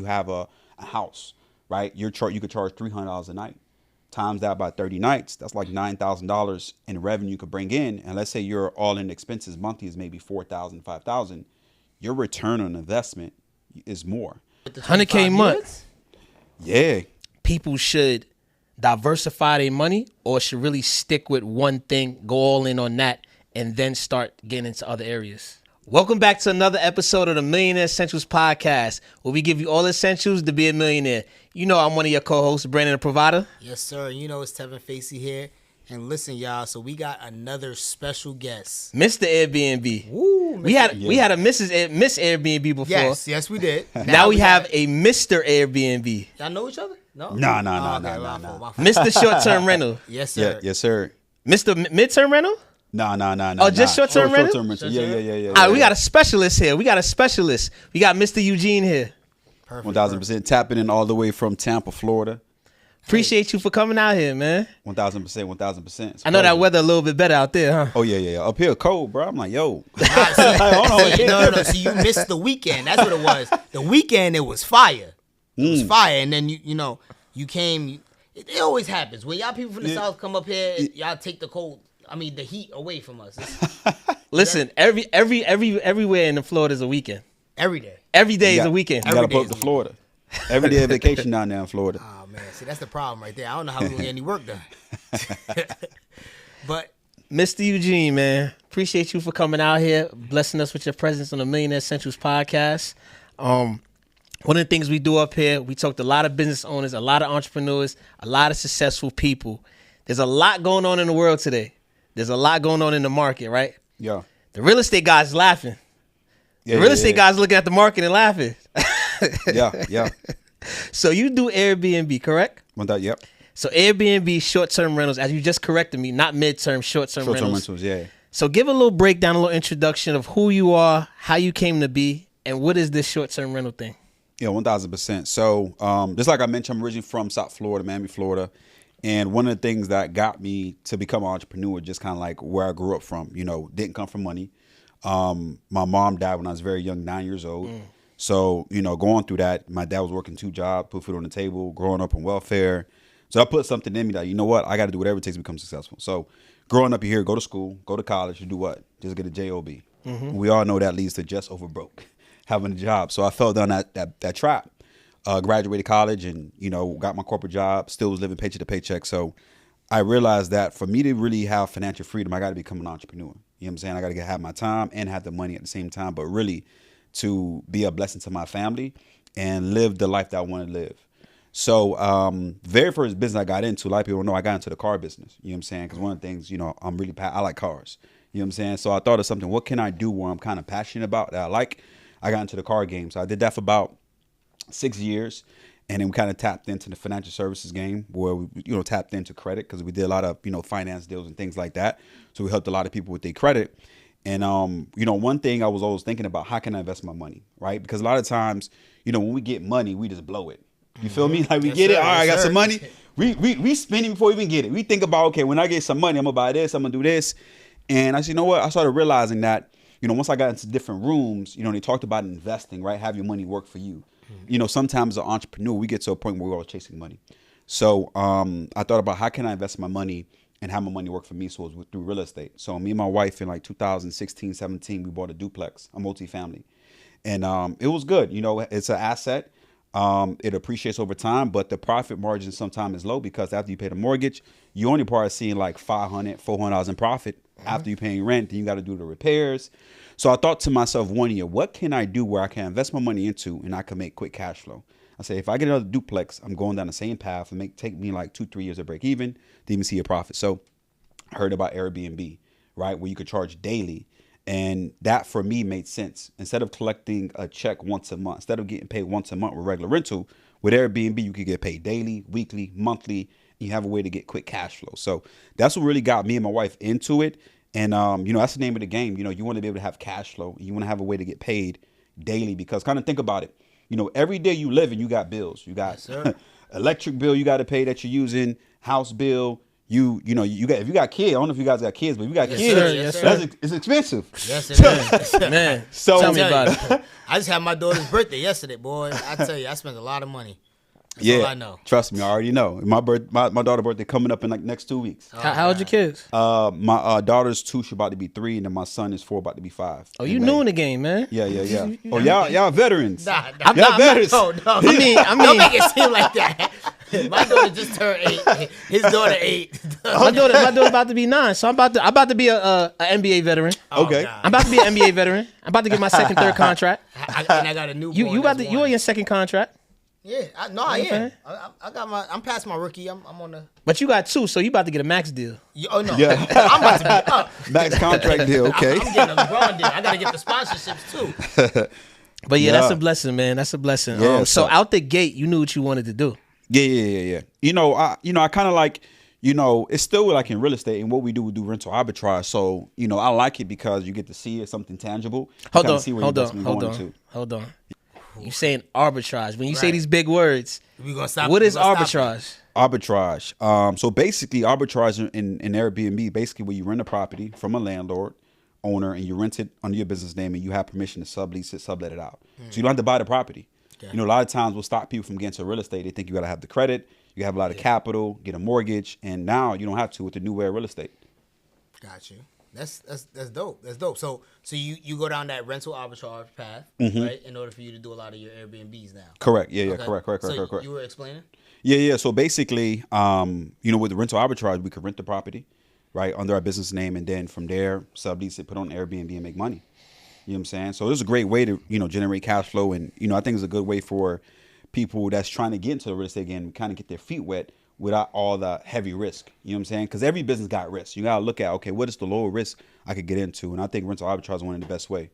have a house, right? You could charge $300 a night. Times that by 30 nights, that's like $9,000 in revenue you could bring in. And let's say your all-in expenses monthly is maybe $4,000, $5,000. Your return on investment is more. 100K a month. Yeah. People should diversify their money or should really stick with one thing, go all in on that, and then start getting into other areas. Welcome back to another episode of the Millionaire Essentials podcast, where we give you all essentials to be a millionaire. You know I'm one of your co-hosts, Brandon the Provider. Yes, sir. You know it's Tevin Facey here. And listen, y'all, so we got another special guest. Mr. Airbnb. Woo, we had a Miss Airbnb before. Yes, we did. Now we have a Mr. Airbnb. Y'all know each other? No. Nah. Mr. Short-Term Rental. Yes, sir. Yeah, yes, sir. Mr. Midterm Rental? No. Oh, just short-term rental? Short-term rental. Yeah. All right, we got a specialist here. We got Mr. Eugene here. Perfect. 1,000%. Tapping in all the way from Tampa, Florida. Appreciate you for coming out here, man. 1,000%. I know that weather a little bit better out there, huh? Oh, yeah. Up here, cold, bro. I'm like, yo. Hold on. No. See, you missed the weekend. That's what it was. The weekend, it was fire. It was fire. And then, you came. It always happens. When y'all people from the South come up here, y'all take the heat away from us. Listen, everywhere in the Florida is a weekend. Every day. Every day is a weekend. You got to pull up to Florida. Every day of vacation down there in Florida. Oh, man. See, that's the problem right there. I don't know how we're going to get any work done. But Mr. Eugene, man, appreciate you for coming out here, blessing us with your presence on the Millionaire Essentials podcast. One of the things we do up here, we talk to a lot of business owners, a lot of entrepreneurs, a lot of successful people. There's a lot going on in the world today. There's a lot going on in the market, right? Yeah. The real estate guy's laughing. The real estate guy's looking at the market and laughing. Yeah. So you do Airbnb, correct? Yep. So Airbnb short-term rentals, as you just corrected me, not mid-term, short-term rentals. Yeah. So give a little breakdown, a little introduction of who you are, how you came to be, and what is this short-term rental thing? Yeah, 1,000%. So just like I mentioned, I'm originally from South Florida, Miami, Florida. And one of the things that got me to become an entrepreneur, just kind of like where I grew up from, didn't come from money. My mom died when I was very young, 9 years old. So, going through that, my dad was working 2 jobs, put food on the table, growing up on welfare. So I put something in me that, you know what, I got to do whatever it takes to become successful. So growing up here, go to school, go to college, you do what? Just get a job. We all know that leads to just over broke, having a job. So I fell down that trap. Graduated college and, got my corporate job, still was living paycheck to paycheck. So I realized that for me to really have financial freedom, I got to become an entrepreneur. You know what I'm saying? I got to have my time and have the money at the same time, but really to be a blessing to my family and live the life that I want to live. So very first business I got into, a lot of people don't know, I got into the car business. You know what I'm saying? Because one of the things, I like cars. You know what I'm saying? So I thought of something, what can I do where I'm kind of passionate about that I like? I got into the car game. So I did that for about 6 years. And then we kind of tapped into the financial services game where we, tapped into credit because we did a lot of, finance deals and things like that. So we helped a lot of people with their credit. And, one thing I was always thinking about, how can I invest my money, right? Because a lot of times, when we get money, we just blow it. You feel me? Like we get it. All right, I got some money. We spend it before we even get it. We think about, okay, when I get some money, I'm going to buy this, I'm going to do this. And I said, you know what? I started realizing that, once I got into different rooms, they talked about investing, right? Have your money work for you. Sometimes as an entrepreneur, we get to a point where we're all chasing money. So I thought about how can I invest my money and have my money work for me. So it was through real estate. So me and my wife in like 2016, 17, we bought a duplex, a multifamily. And it was good. It's an asset. It appreciates over time, but the profit margin sometimes is low because after you pay the mortgage, you only probably seeing like $500, $400 in profit after you're paying rent. Then you got to do the repairs. So I thought to myself one year, what can I do where I can invest my money into and I can make quick cash flow? I say, if I get another duplex, I'm going down the same path and take me like 2-3 years to break even to even see a profit. So I heard about Airbnb, right? Where you could charge daily. And that for me made sense. Instead of collecting a check once a month, instead of getting paid once a month with regular rental, with Airbnb, you could get paid daily, weekly, monthly. And you have a way to get quick cash flow. So that's what really got me and my wife into it. And, that's the name of the game. You want to be able to have cash flow. You want to have a way to get paid daily because kind of think about it. Every day you live and you got bills. You got electric bill you got to pay that you're using, house bill, if you got kids, I don't know if you guys got kids, but if you got Yes, kids, sir. Yes, sir. it's expensive. Yes, it is. Man, So tell me about it. I just had my daughter's birthday yesterday, boy. I tell you, I spent a lot of money. That's Yeah, all I know. trust me, I already know. My daughter's birthday coming up in like next 2 weeks. How old your kids? My daughter's 2, she's about to be 3, and then my son is 4, about to be 5. Oh, you new in the game, man. Yeah. Oh, y'all veterans. Nah, Y'all veterans. No. I mean, Don't make it seem like that. My daughter just turned 8. His daughter 8. my daughter about to be 9, so I'm about to be a NBA veteran. Okay. God. I'm about to be an NBA veteran. I'm about to get my second, third contract. And I got a newborn. You on your second contract, Yeah, I am. Okay. I got I'm past my rookie. I'm on the. but you got 2, so you about to get a max deal. Oh no. Yeah. I'm about to be up. Max contract deal. Okay. I'm getting a LeBron deal. I gotta get the sponsorships too. But yeah, Yeah. that's a blessing, man. That's a blessing. Yeah, So so- out the gate, you knew what you wanted to do. Yeah. I kind of like, it's still like in real estate, and what we do rental arbitrage. So, I like it because you get to see it, something tangible. You Hold kinda on, see where hold your on, investment going to. hold on. You saying arbitrage. When you say Right. these big words, We gonna stop. what we is gonna stop arbitrage? Arbitrage. So basically, arbitrage in Airbnb, basically where you rent a property from a landlord, owner, and you rent it under your business name, and you have permission to sublease it, sublet it out. So you don't have to buy the property. Okay. A lot of times we'll stop people from getting to real estate. They think you got to have the credit, you have a lot of capital, get a mortgage, and now you don't have to with the new way of real estate. Got you. That's dope. That's dope. So you go down that rental arbitrage path, Mm-hmm. right? In order for you to do a lot of your Airbnbs now. Correct. Yeah. Okay. Correct. So you were explaining. Yeah. So basically, with the rental arbitrage, we could rent the property, right, under our business name, and then from there, sublease it, put it on Airbnb, and make money. You know what I'm saying? So this is a great way to, generate cash flow, and I think it's a good way for people that's trying to get into the real estate again, kind of get their feet wet without all the heavy risk. You know what I'm saying? Because every business got risk. You got to look at, okay, what is the lower risk I could get into? And I think rental arbitrage is one of the best way.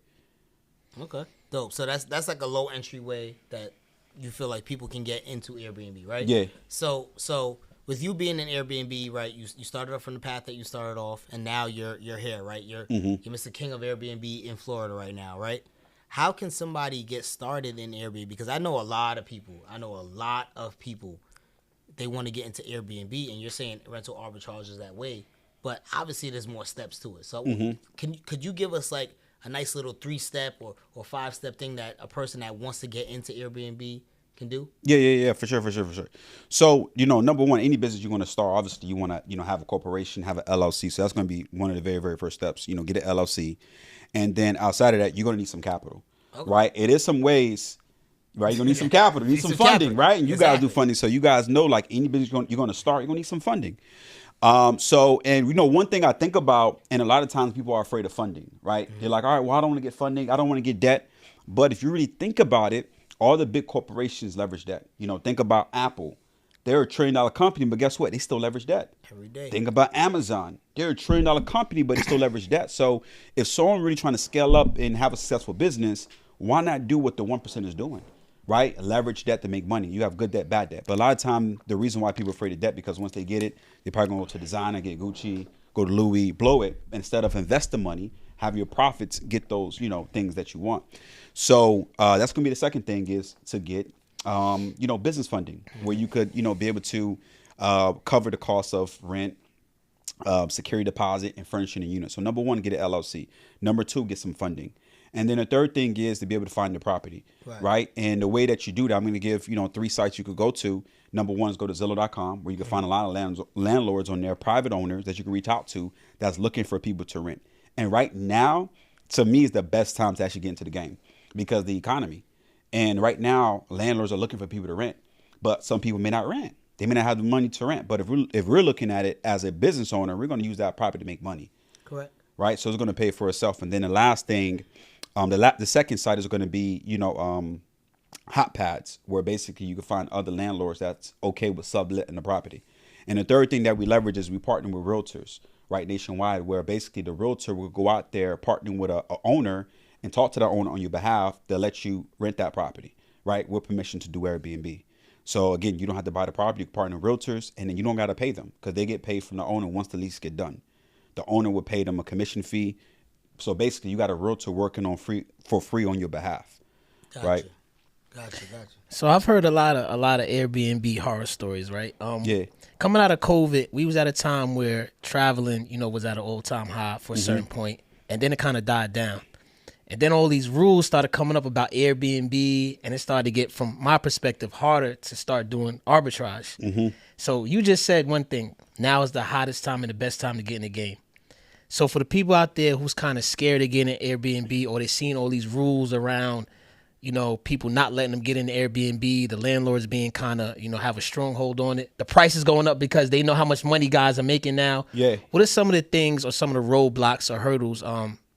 Okay. Dope. So that's like a low entry way that you feel like people can get into Airbnb, right? Yeah. So with you being in Airbnb, right? You started off from the path that you started off, and now you're here, right? You're Mr. King of Airbnb in Florida right now, right? How can somebody get started in Airbnb? Because I know a lot of people. They want to get into Airbnb, and you're saying rental arbitrage is that way, but obviously there's more steps to it. So could you give us like a nice little 3-step or 5-step thing that a person that wants to get into Airbnb can do? Yeah, for sure. So, number one, any business you're going to start, obviously you want to, have a corporation, have an LLC. So that's going to be one of the very, very first steps, get an LLC. And then outside of that, you're going to need some capital, right? It is some ways, right? You're going to need some capital, you need some funding, capital. right? And you guys do Exactly. funding. So you guys know, like any business you're going to start, you're going to need some funding. One thing I think about, and a lot of times people are afraid of funding, right? They're like, all right, well, I don't want to get funding. I don't want to get debt. But if you really think about it, all the big corporations leverage debt. Think about Apple. They're a $1 trillion company, but guess what? They still leverage debt. Every day. Think about Amazon. They're a $1 trillion company, but they still leverage debt. So if someone really trying to scale up and have a successful business, why not do what the 1% is doing, right? Leverage debt to make money. You have good debt, bad debt. But a lot of time, the reason why people are afraid of debt, because once they get it, they're probably going to go to designer, get Gucci, go to Louis, blow it. Instead of invest the money, have your profits get those, things that you want. So that's going to be the second thing, is to get, business funding, where you could, be able to cover the cost of rent, security deposit, and furnishing a unit. So number one, get an LLC. Number two, get some funding. And then the third thing is to be able to find the property, right? And the way that you do that, I'm going to give, 3 sites you could go to. Number one is go to Zillow.com, where you can find a lot of landlords on there, private owners that you can reach out to that's looking for people to rent. And right now, to me, is the best time to actually get into the game, because of the economy. And right now, landlords are looking for people to rent, but some people may not rent. They may not have the money to rent. But if we're looking at it as a business owner, we're going to use that property to make money. Correct. Right? So it's going to pay for itself. And then the last thing, the second site is going to be, hot pads, where basically you can find other landlords that's okay with subletting the property. And the third thing that we leverage is we partner with realtors, right, nationwide, where basically the realtor will go out there partnering with a owner and talk to that owner on your behalf. They'll let you rent that property, right, with permission to do Airbnb. So again, you don't have to buy the property. You can partner with realtors, and then you don't got to pay them, because they get paid from the owner once the lease get done. The owner will pay them a commission fee. So basically, you got a realtor working for free on your behalf, Gotcha. right? Gotcha. So I've heard a lot of Airbnb horror stories, right? Yeah. Coming out of COVID, we was at a time where traveling, was at an all-time high for a certain point, and then it kind of died down. And then all these rules started coming up about Airbnb, and it started to get, from my perspective, harder to start doing arbitrage. So you just said one thing. Now is the hottest time and the best time to get in the game. So for the people out there who's kind of scared of getting an Airbnb, or they're seeing all these rules around, people not letting them get in the Airbnb, the landlords being kind of, have a stronghold on it. The price is going up because they know how much money guys are making now. Yeah. What are some of the things or some of the roadblocks or hurdles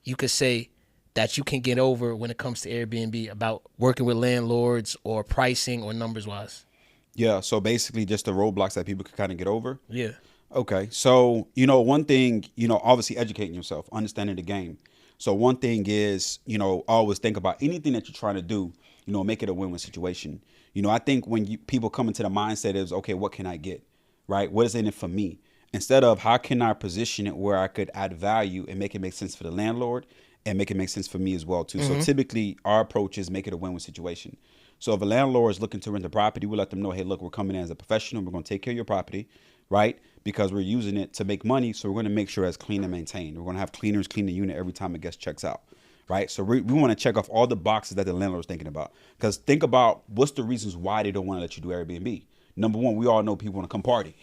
you could say that you can get over when it comes to Airbnb about working with landlords or pricing or numbers wise? Yeah. So basically just the roadblocks that people could kind of get over. Yeah. Okay. So, one thing, obviously educating yourself, understanding the game. So one thing is, always think about anything that you're trying to do, make it a win-win situation. I think when people come into the mindset is, okay, what can I get, right? What is in it for me? Instead of how can I position it where I could add value and make it make sense for the landlord and make it make sense for me as well, too. So typically our approach is make it a win-win situation. So if a landlord is looking to rent a property, we let them know, hey, look, we're coming in as a professional. We're going to take care of your property, right? Because we're using it to make money. So we're going to make sure it's clean and maintained. We're going to have cleaners clean the unit every time a guest checks out, right? So we want to check off all the boxes that the landlord's thinking about. Because think about what's the reasons why they don't want to let you do Airbnb. Number one, we all know people want to come party.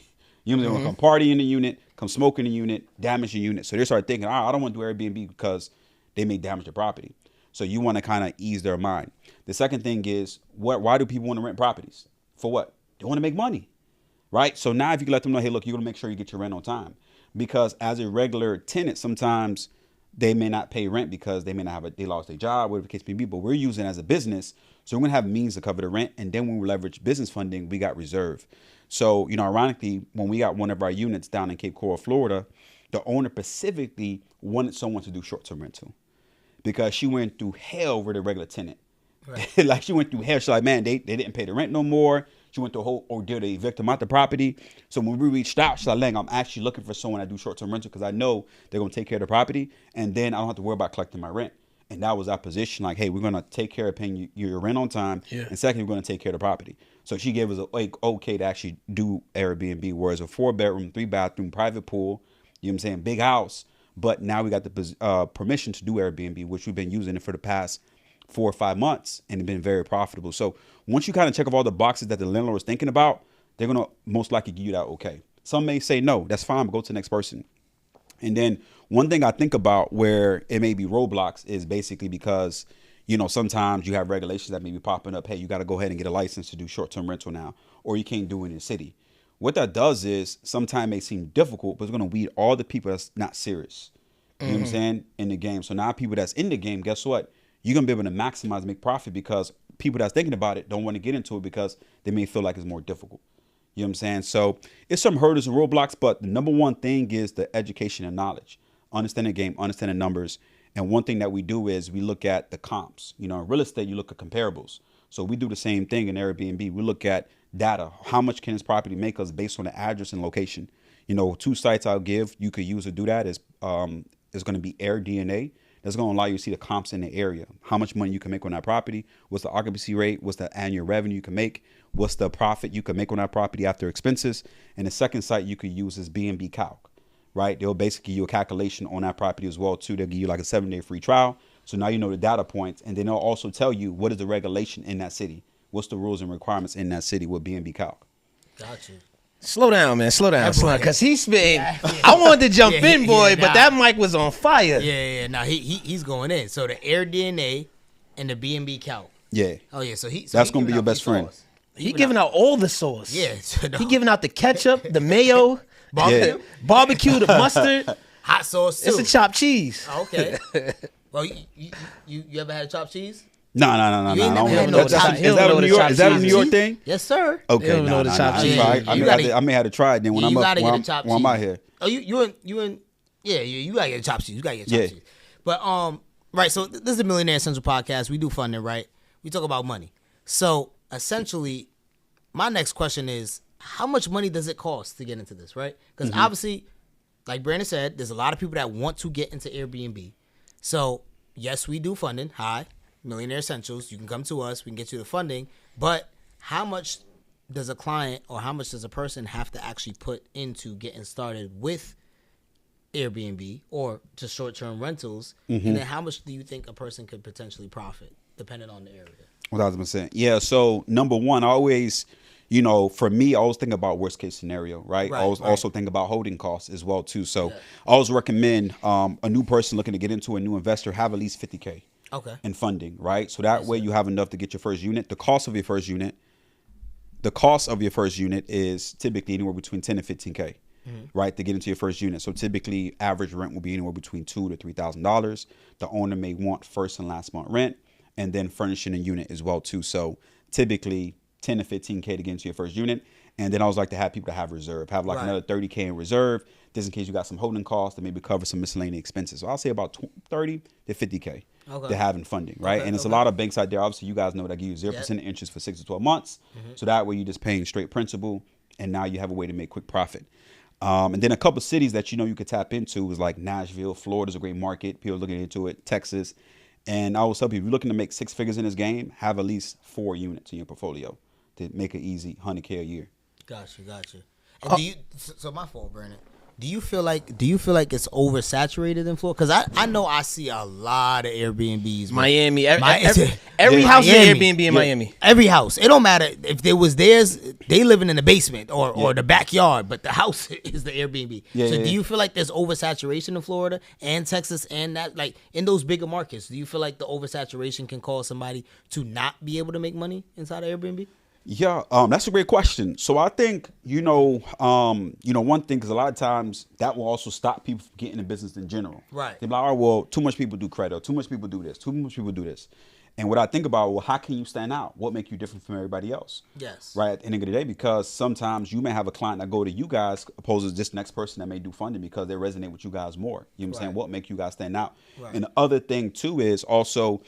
They want to come party in the unit, come smoke in the unit, damage the unit. So they start thinking, I don't want to do Airbnb because they may damage the property. So you want to kind of ease their mind. The second thing is, why do people want to rent properties? For what? They want to make money, right? So now if you can let them know, hey, look, you're going to make sure you get your rent on time. Because as a regular tenant, sometimes they may not pay rent because they may not have they lost their job, whatever the case may be, but we're using it as a business. So we're going to have means to cover the rent. And then when we leverage business funding, we got reserve. So, ironically, when we got one of our units down in Cape Coral, Florida, the owner specifically wanted someone to do short-term rental because she went through hell with a regular tenant. Right. Like she went through hell. She's like, man, they didn't pay the rent no more. She went through a whole ordeal to evict them out the property. So when we reached out, she's like, I'm actually looking for someone that do short-term rental because I know they're going to take care of the property. And then I don't have to worry about collecting my rent. And that was our position. Like, hey, we're going to take care of paying you your rent on time. Yeah. And second, we're going to take care of the property. So she gave us an okay to actually do Airbnb, whereas a 4-bedroom, 3-bathroom, private pool, big house. But now we got the permission to do Airbnb, which we've been using it for the past 4 or 5 months, and it's been very profitable. So once you kind of check off all the boxes that the landlord is thinking about, they're going to most likely give you that okay. Some may say, no, that's fine, but go to the next person. And then one thing I think about where it may be roadblocks is basically because, sometimes you have regulations that may be popping up. Hey, you got to go ahead and get a license to do short-term rental now, or you can't do it in the city. What that does is sometimes it may seem difficult, but it's going to weed all the people that's not serious. You know what I'm saying? In the game. So now people that's in the game, guess what? You're going to be able to maximize and make profit because people that's thinking about it don't want to get into it because they may feel like it's more difficult. You know what I'm saying? So it's some hurdles and roadblocks, but the number one thing is the education and knowledge. Understand the game, understand the numbers. And one thing that we do is we look at the comps. In real estate, you look at comparables. So we do the same thing in Airbnb. We look at data. How much can this property make us based on the address and location? 2 sites I'll give you could use to do that is going to be AirDNA. That's going to allow you to see the comps in the area. How much money you can make on that property. What's the occupancy rate? What's the annual revenue you can make? What's the profit you can make on that property after expenses? And the second site you could use is B&B Calc, right? They'll basically give you a calculation on that property as well, too. They'll give you like a 7-day free trial. So now you know the data points. And then they'll also tell you what is the regulation in that city. What's the rules and requirements in that city with B&B Calc. Gotcha. Slow down, man. Slow down. Because he's been. I wanted to jump in, boy, but that mic was on fire. Yeah. Now he's going in. So the AirDNA and the B&B Calc. Yeah. Oh yeah. So that's gonna be your best friend. He giving out all the sauce. Yeah. He giving out the ketchup, the mayo, barbecue, the mustard, hot sauce too. It's a chopped cheese. Oh, okay. Well, you ever had chopped cheese? No. Is that a New York thing? Yes, sir. Okay, no. I may have to try it then when I'm out here. Oh, you gotta get chopped cheese. You gotta get chopped cheese. But right. So this is the Millionaire Essentials podcast. We do funding, right? We talk about money. So essentially, my next question is, how much money does it cost to get into this, right? Because obviously, like Brandon said, there's a lot of people that want to get into Airbnb. So yes, we do funding. Hi. Millionaire Essentials. You can come to us. We can get you the funding. But how much does a client or how much does a person have to actually put into getting started with Airbnb or just short-term rentals? Mm-hmm. And then how much do you think a person could potentially profit, depending on the area? 1,000%. Yeah. So number one, I always, for me, I always think about worst case scenario, right? I always also think about holding costs as well too. So I always recommend a new person looking to get into a new investor have at least $50K in funding, right? So that way you have enough to get your first unit. The cost of your first unit is typically anywhere between 10 and 15K. Right, to get into your first unit. So typically average rent will be anywhere between $2,000 to $3,000. The owner may want first and last month rent and then furnishing a unit as well too. So typically 10 to 15K to get into your first unit. And then I always like to have people to have reserve, have like another 30K in reserve, just in case you got some holding costs to maybe cover some miscellaneous expenses. So I'll say about 30 to 50K to have in funding, right? And it's a lot of banks out there. Obviously, you guys know that give you 0% interest for 6 to 12 months. So that way you're just paying straight principal, and now you have a way to make quick profit. And then a couple of cities that you could tap into is like Nashville, Florida's a great market. People looking into it, Texas. And I always tell people, if you're looking to make 6 figures in this game, have at least 4 units in your portfolio to make it easy, 100K a year. Gotcha. And do you? So my fault, Brandon. Do you feel like it's oversaturated in Florida? Because I know I see a lot of Airbnbs. Miami, every house is an Airbnb in Miami. Every house. It don't matter if there was theirs. They living in the basement or the backyard, but the house is the Airbnb. Do you feel like there's oversaturation in Florida and Texas and that, like in those bigger markets? Do you feel like the oversaturation can cause somebody to not be able to make money inside of Airbnb? Yeah, that's a great question. So I think, one thing, because a lot of times that will also stop people from getting in business in general. Right. They're like, all right, well, too much people do credit, or too much people do this, too much people do this. And what I think about, well, how can you stand out? What makes you different from everybody else? Yes. Right, at the end of the day, because sometimes you may have a client that go to you guys opposed to this next person that may do funding because they resonate with you guys more. You know what I'm saying? What makes you guys stand out? Right. And the other thing, too, is also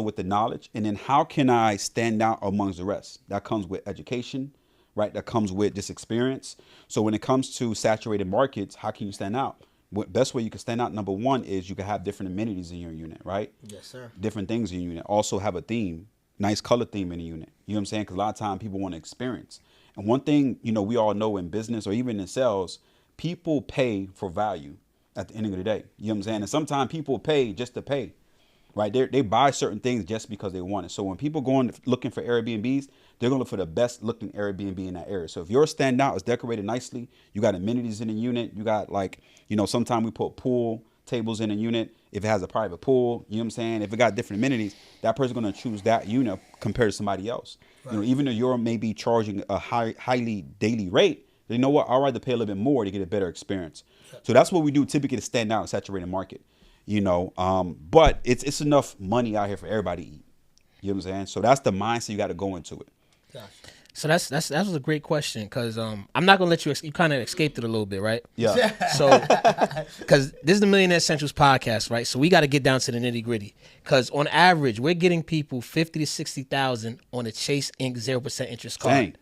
with the knowledge, and then how can I stand out amongst the rest? That comes with education, right? That comes with just experience. So when it comes to saturated markets, how can you stand out? What best way you can stand out, number one, is you can have different amenities in your unit, right? Yes, sir. Different things in your unit. Also have a theme, nice color theme in the unit. You know what I'm saying? Because a lot of times people want to experience. And one thing, we all know in business or even in sales, people pay for value at the end of the day. You know what I'm saying? And sometimes people pay just to pay. Right, they buy certain things just because they want it. So when people go looking for Airbnbs, they're gonna look for the best looking Airbnb in that area. So if yours stand out, it's decorated nicely, you got amenities in the unit, you got sometimes we put pool tables in a unit if it has a private pool. You know what I'm saying? If it got different amenities, that person's gonna choose that unit compared to somebody else. Right. Even though you're maybe charging a highly daily rate, you know what? I'd rather pay a little bit more to get a better experience. So that's what we do typically to stand out in a saturated market. But it's enough money out here for everybody to eat. You know what I'm saying? So that's the mindset you got to go into it. Gotcha. So that was a great question, because I'm not gonna let you kind of escaped it a little bit, right? Yeah. So because this is the Millionaire Essentials podcast, right? So we got to get down to the nitty gritty, because on average we're getting people $50,000 to $60,000 on a Chase Inc. 0% interest card. Dang.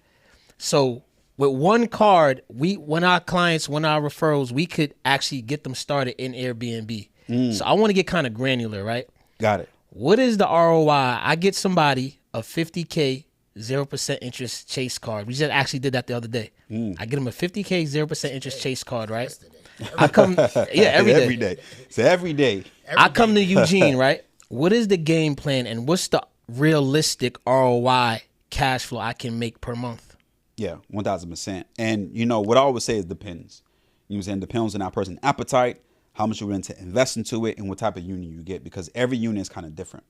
So with one card, when our referrals, we could actually get them started in Airbnb. So I want to get kind of granular, right? Got it. What is the ROI? I get somebody a $50K 0% interest Chase card. We just actually did that the other day. I get them a $50K 0% interest Chase card, right? I come, every day. It's every day. I come to Eugene, right? What is the game plan, and what's the realistic ROI cash flow I can make per month? Yeah, 1,000%. And what I always say is depends. You know what I'm saying? Depends on that person's appetite, how much you're willing to invest into it, and what type of unit you get, because every unit is kind of different.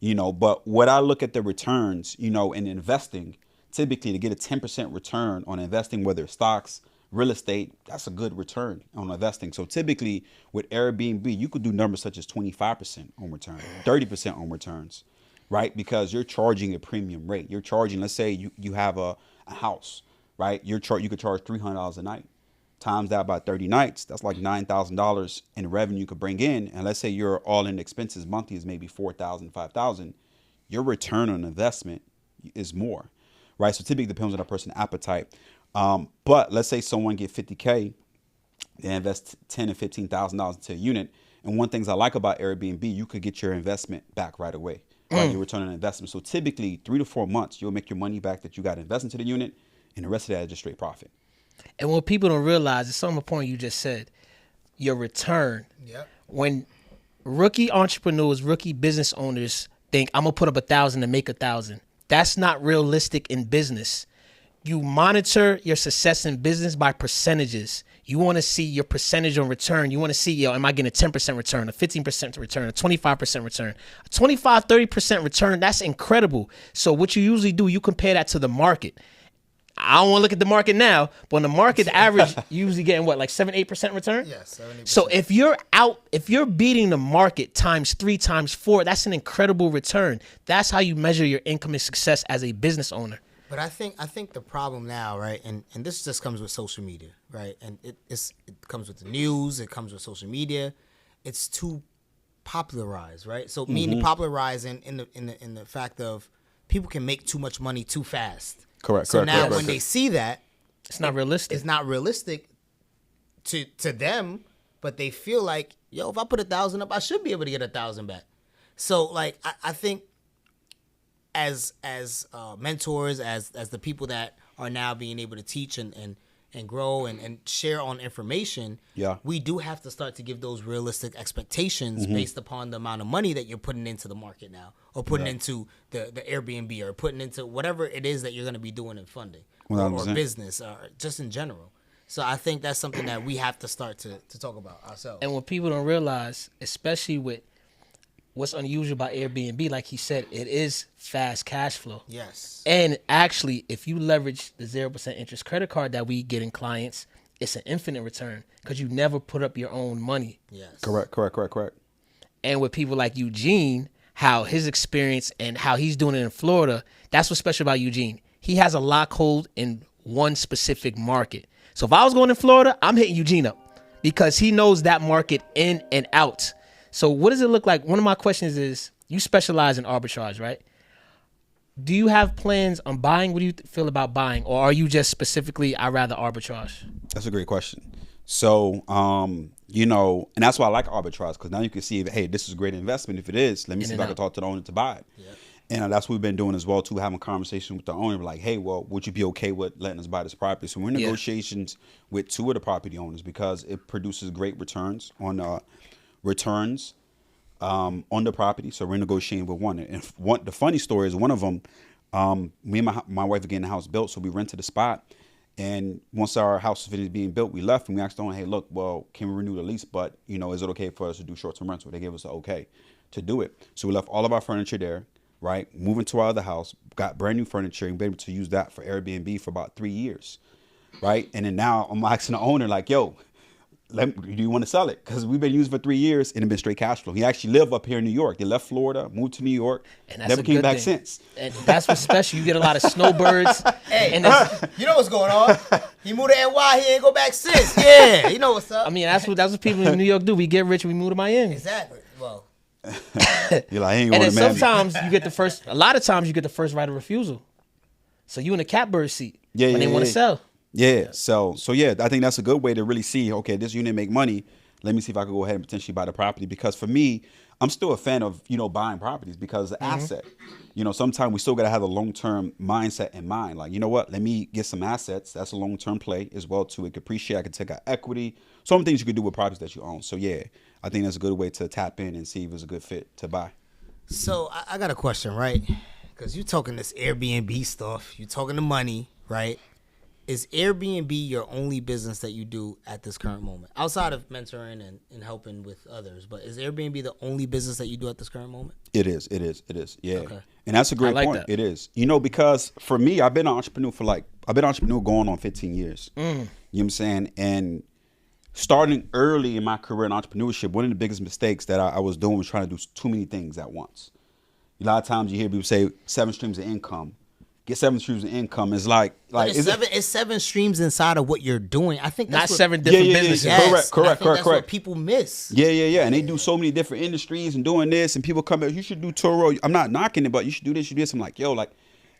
But what I look at the returns, in investing, typically to get a 10% return on investing, whether it's stocks, real estate, that's a good return on investing. So typically with Airbnb, you could do numbers such as 25% on return, 30% on returns, right? Because you're charging a premium rate. You're charging, let's say you have a house, right? You could charge $300 a night. Times that by 30 nights, that's like $9,000 in revenue you could bring in. And let's say your all-in expenses monthly is maybe $4,000, $5,000. Your return on investment is more, right? So typically depends on the person's appetite. But let's say someone get 50K, they invest $10,000 and $15,000 into a unit. And one thing I like about Airbnb, you could get your investment back right away. your return on investment. So typically 3 to 4 months, you'll make your money back that you got invested into the unit, and the rest of that is just straight profit. And what people don't realize is some of the point you just said, your return. Yep. When rookie entrepreneurs, rookie business owners think I'm gonna put up 1,000 to make 1,000, that's not realistic in business. You monitor your success in business by percentages. You want to see your percentage on return. You want to see, yo, am I getting a 10% return, a 15% return, a 25% return, a 25, 30% return? That's incredible. So what you usually do, you compare that to the market. I don't want to look at the market now, but on the market, the average, you usually getting what, like 7-8% return? Yes, 70%. So if you're beating the market times 3, times 4, that's an incredible return. That's how you measure your income and success as a business owner. But I think the problem now, right, and this just comes with social media, right, and it comes with the news, it comes with social media, it's too popularized, right? So meaning popularized in the fact of people can make too much money too fast. Correct. So now when they see that, It's not realistic. it's not realistic to them, but they feel like, yo, if I put 1,000 up, I should be able to get 1,000 back. So like I think as mentors, as the people that are now being able to teach and grow and share on information, we do have to start to give those realistic expectations based upon the amount of money that you're putting into the market now, or putting into the Airbnb, or putting into whatever it is that you're going to be doing in funding or business, or just in general. So I think that's something that we have to start to talk about ourselves. And what people don't realize, especially with what's unusual about Airbnb, like he said, it is fast cash flow. Yes. And actually, if you leverage the 0% interest credit card that we get in clients, it's an infinite return because you never put up your own money. Yes. Correct. And with people like Eugene, how his experience and how he's doing it in Florida, that's what's special about Eugene. He has a lock hold in one specific market. So if I was going in Florida, I'm hitting Eugene up because he knows that market in and out. So what does it look like? One of my questions is, you specialize in arbitrage, right? Do you have plans on buying? What do you feel about buying? Or are you just specifically, I rather arbitrage? That's a great question. So, and that's why I like arbitrage, because now you can see, hey, this is a great investment. If it is, let me see if I can talk to the owner to buy it. Yeah. And that's what we've been doing as well, too, having conversation with the owner. Like, hey, well, would you be okay with letting us buy this property? So we're in negotiations with 2 of the property owners because it produces great returns on on the property. So we're negotiating with one. And the funny story is, one of them, me and my wife are getting the house built, so we rented a spot. And once our house was finished being built, we left and we asked the owner, hey, look, well, can we renew the lease? But, is it okay for us to do short-term rental? They gave us an okay to do it. So we left all of our furniture there, right? Moved into our other house, got brand new furniture, and been able to use that for Airbnb for about 3 years, right? And then now I'm asking the owner, like, yo, do you want to sell it? Because we've been using it for 3 years and it's been straight cash flow. He actually lived up here in New York. They left Florida, moved to New York, and that's never came back since. And that's what's special. You get a lot of snowbirds. Hey, you know what's going on? He moved to NY. He ain't go back since. Yeah, you know what's up. I mean, that's what people in New York do. We get rich, we move to Miami. Exactly. Well, You're like, I ain't and going then to sometimes you get a lot of times you get the first right of refusal. So you in a catbird seat when they want to sell. Yeah. So yeah, I think that's a good way to really see, okay, this unit make money. Let me see if I can go ahead and potentially buy the property. Because for me, I'm still a fan of, buying properties because the asset. Sometimes we still got to have a long-term mindset in mind. Like, you know what? Let me get some assets. That's a long-term play as well, too. It could appreciate. I could take out equity. So many things you could do with properties that you own. So, yeah, I think that's a good way to tap in and see if it's a good fit to buy. So I got a question, right? Because you're talking this Airbnb stuff. You're talking the money, right? Is Airbnb your only business that you do at this current moment? Outside of mentoring and helping with others, but is Airbnb the only business that you do at this current moment? It is. Yeah. Okay. And that's a great point. That. It is. Because for me, I've been an entrepreneur going on 15 years. You know what I'm saying? And starting early in my career in entrepreneurship, one of the biggest mistakes that I was doing was trying to do too many things at once. A lot of times you hear people say 7 streams of income. Get 7 streams of income is like it's 7 streams inside of what you're doing. I think that's not 7 different businesses. Yes, correct. That's what people miss. Yeah. And they do so many different industries and doing this, and people come back, you should do Turo. I'm not knocking it, but you should do this, you do this. I'm like, yo, like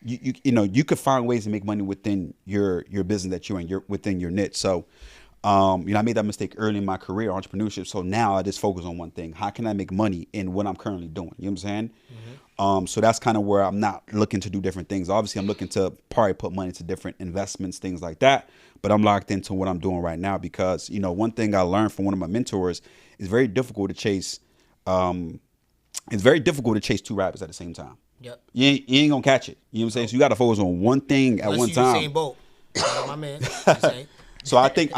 you could find ways to make money within your business that you're in, within your niche. So I made that mistake early in my career, entrepreneurship. So now I just focus on one thing. How can I make money in what I'm currently doing? You know what I'm saying? So that's kind of where I'm not looking to do different things. Obviously, I'm looking to probably put money into different investments, things like that. But I'm locked into what I'm doing right now because, one thing I learned from one of my mentors is very difficult to chase. It's very difficult to chase two rabbits at the same time. Yep. You ain't gonna catch it. You know what I'm saying? So you got to focus on one thing at one time. Same boat. My man. Usain. So I think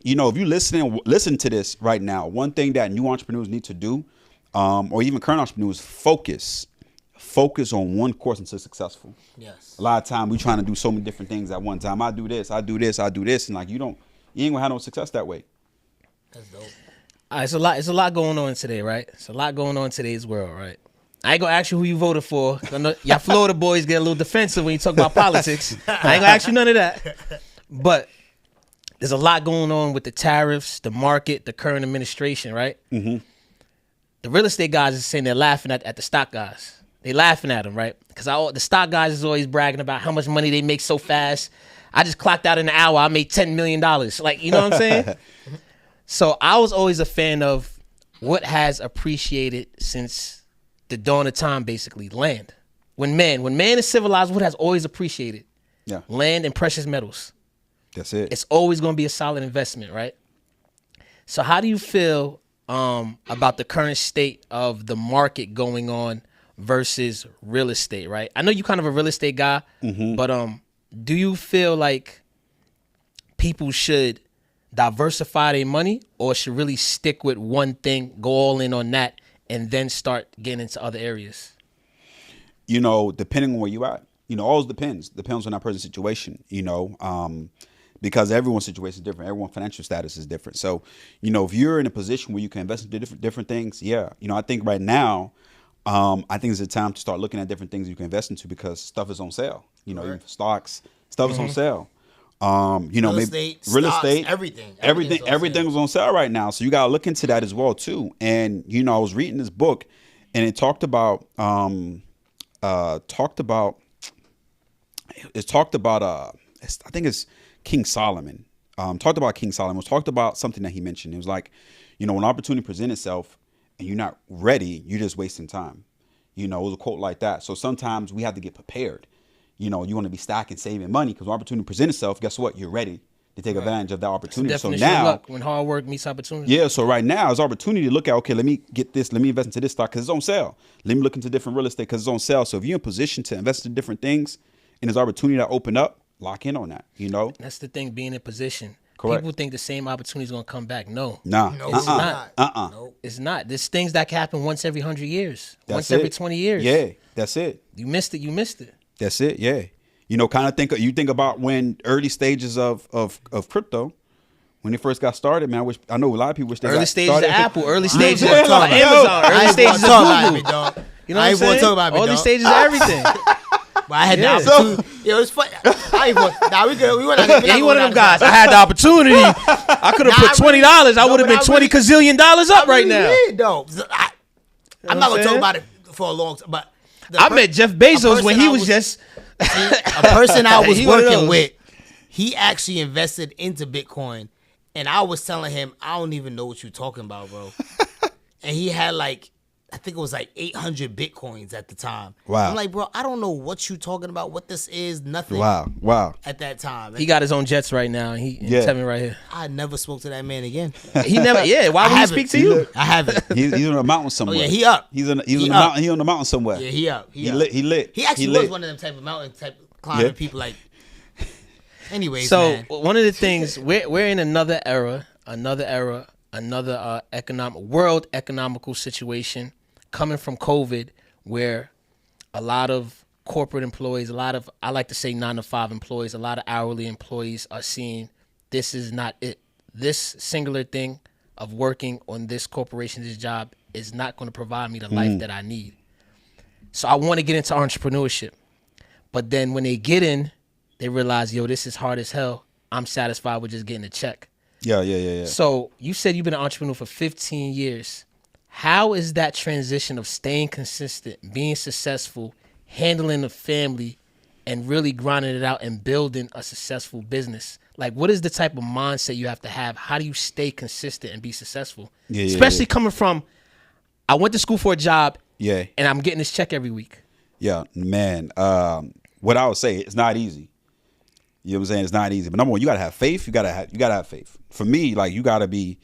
if you listen to this right now, one thing that new entrepreneurs need to do, or even current entrepreneurs, focus on one course until successful. Yes. A lot of time we trying to do so many different things at one time. I do this, and like you ain't gonna have no success that way. That's dope. All right, it's a lot going on today, right? It's a lot going on in today's world, right? I ain't gonna ask you who you voted for. I know y'all Florida boys get a little defensive when you talk about politics. I ain't gonna ask you none of that. But there's a lot going on with the tariffs, the market, the current administration, right? Mm-hmm. The real estate guys are saying they're laughing at the stock guys. They laughing at them, right? Because the stock guys is always bragging about how much money they make so fast. I just clocked out in an hour. I made $10 million. Like, you know what I'm saying? So I was always a fan of what has appreciated since the dawn of time, basically, land. When man is civilized, what has always appreciated? Yeah. Land and precious metals. That's it. It's always going to be a solid investment, right? So how do you feel about the current state of the market going on versus real estate, right? I know you're kind of a real estate guy, but do you feel like people should diversify their money or should really stick with one thing, go all in on that, and then start getting into other areas? Depending on where you at, always depends on that person's situation, because everyone's situation is different. Everyone's financial status is different. So, if you're in a position where you can invest in different things, yeah. I think right now, I think it's a time to start looking at different things you can invest into because stuff is on sale. Even stocks, stuff is on sale. Real estate, everything's on sale right now. So you gotta look into that as well too. And I was reading this book, and it talked about I think it's King Solomon. Talked about King Solomon. Talked about something that he mentioned. It was like, when opportunity presents itself and you're not ready, you're just wasting time. It was a quote like that. So sometimes we have to get prepared. You want to be stacking, saving money because when opportunity presents itself, guess what? You're ready to take advantage of that opportunity. So now, of luck, when hard work meets opportunity. Yeah. So right now, it's opportunity to look at, okay, let me get this. Let me invest into this stock because it's on sale. Let me look into different real estate because it's on sale. So if you're in position to invest in different things and there's opportunity that open up, lock in on that. That's the thing, being in position. Correct. People think the same opportunity is going to come back. No. It's not. It's not. There's things that can happen once every 100 years. That's every 20 years. Yeah, that's it. You missed it. That's it, yeah. Kind of think about when early stages of crypto, when it first got started, man. I know a lot of people wish they early got stages started. of Apple, early stages of Amazon, early stages of Google. You know what I'm saying? Talk about me, early dog. stages of everything. But I had the opportunity. It was fun. We good. We went. He one of them guys. I had the opportunity. I could have put $20. I would have been $20 gazillion up right now. I'm not gonna talk about it for a long time. But I met Jeff Bezos when he was just a person I was working with. He actually invested into Bitcoin, and I was telling him, I don't even know what you're talking about, bro. And he had I think it was 800 Bitcoins at the time. Wow. I'm like, bro, I don't know what you talking about, what this is, nothing. Wow. At that time. He got his own jets right now. He's telling me right here. I never spoke to that man again. He never, why would he speak to you? I haven't. He's on a mountain somewhere. Oh, yeah, he up. He's on the mountain. He on the mountain somewhere. Yeah, he up. He lit. He actually was one of them type of mountain type climbing people anyways, so man. One of the things, we're in another era, world economical situation coming from COVID, where a lot of corporate employees, I like to say 9-to-5 employees, a lot of hourly employees are seeing this is not it. This singular thing of working on this corporation, this job is not going to provide me the life that I need. So I want to get into entrepreneurship. But then when they get in, they realize, this is hard as hell. I'm satisfied with just getting a check. Yeah. So you said you've been an entrepreneur for 15 years. How is that transition of staying consistent, being successful, handling the family, and really grinding it out and building a successful business? Like, what is the type of mindset you have to have? How do you stay consistent and be successful? Especially coming from, I went to school for a job, and I'm getting this check every week. Yeah, man. What I would say, it's not easy. You know what I'm saying? It's not easy. But number one, you gotta have faith. You gotta have faith. For me, like you gotta be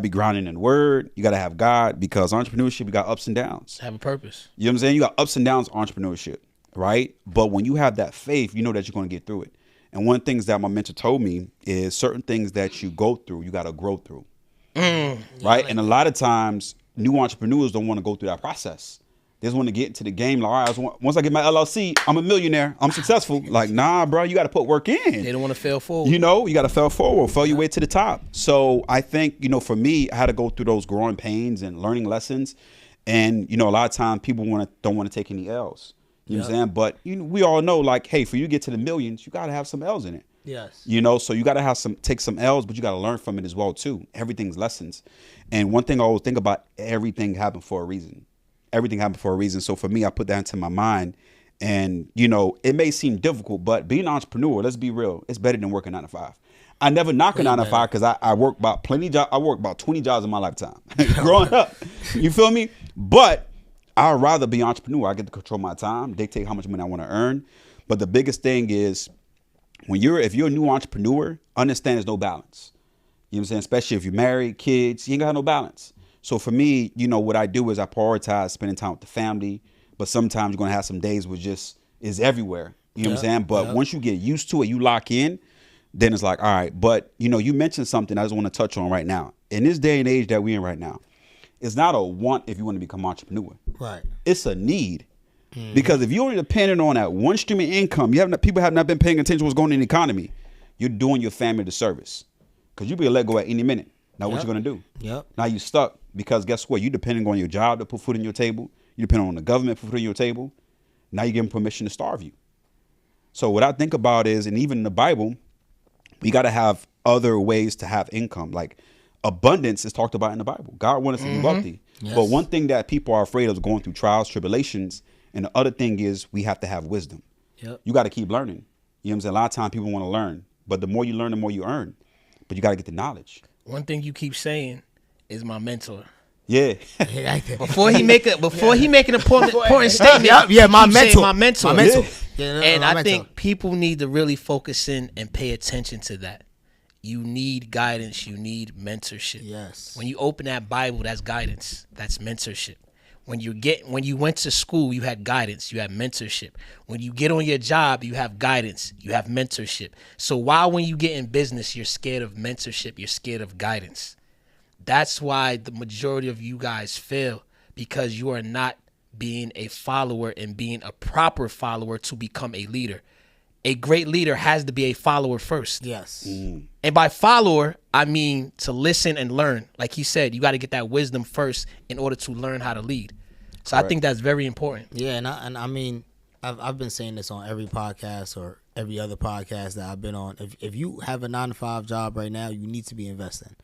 grounded in the word. You gotta have God, because entrepreneurship, you got ups and downs. Have a purpose. You know what I'm saying? You got ups and downs of entrepreneurship, right? But when you have that faith, you know that you're gonna get through it. And one of the things that my mentor told me is certain things that you go through, you gotta grow through. Right? And a lot of times, new entrepreneurs don't want to go through that process. They just want to get into the game. Like, all right, once I get my LLC, I'm a millionaire. I'm successful. Like, nah, bro, you got to put work in. They don't want to fail forward. You know, you got to fail forward, fail your way to the top. So I think, you know, for me, I had to go through those growing pains and learning lessons. And, you know, a lot of times people don't want to take any L's. You know what I'm saying? But we all know, like, hey, for you to get to the millions, you got to have some L's in it. Yes. You know, so you got to take some L's, but you got to learn from it as well, too. Everything's lessons. And one thing I always think about, everything happened for a reason. Everything happened for a reason. So for me, I put that into my mind. And, you know, it may seem difficult, but being an entrepreneur, let's be real, it's better than working 9 to 5. I never knock a 9 to 5 because I work about 20 jobs in my lifetime growing up. You feel me? But I'd rather be an entrepreneur. I get to control my time, dictate how much money I want to earn. But the biggest thing is, if you're a new entrepreneur, understand there's no balance. You know what I'm saying? Especially if you're married, kids, you ain't got no balance. So for me, you know, what I do is I prioritize spending time with the family, but sometimes you're going to have some days where just is everywhere. You know what I'm saying? But once you get used to it, you lock in, then it's like, all right. But, you know, you mentioned something I just want to touch on right now. In this day and age that we're in right now, it's not a want if you want to become an entrepreneur. Right. It's a need. Because if you're only dependent on that one stream of income, people have not been paying attention to what's going on in the economy, you're doing your family the service. Because you'll be let go at any minute. Now, what you going to do? Now you're stuck, because guess what? You're depending on your job to put food on your table. You're depending on the government to put food on your table. Now you're giving permission to starve you. So what I think about is, and even in the Bible, we got to have other ways to have income. Like abundance is talked about in the Bible. God wants us to be wealthy. Yes. But one thing that people are afraid of is going through trials, tribulations. And the other thing is we have to have wisdom. You got to keep learning. You know what I'm saying? A lot of times people want to learn, but the more you learn, the more you earn. But you got to get the knowledge. One thing you keep saying is my mentor. Yeah. Before he make an important statement. My mentor. My mentor. My mentor. And I think people need to really focus in and pay attention to that. You need guidance. You need mentorship. Yes. When you open that Bible, that's guidance. That's mentorship. When you went to school, you had guidance, you had mentorship. When you get on your job, you have guidance, you have mentorship. So when you get in business, you're scared of mentorship, you're scared of guidance. That's why the majority of you guys fail, because you are not being a follower and being a proper follower to become a leader. A great leader has to be a follower first. Yes. And by follower, I mean to listen and learn. Like he said, you got to get that wisdom first in order to learn how to lead. So I think that's very important. Yeah, and I mean, I've been saying this on every podcast or every other podcast that I've been on. If you have a 9 to 5 job right now, you need to be investing.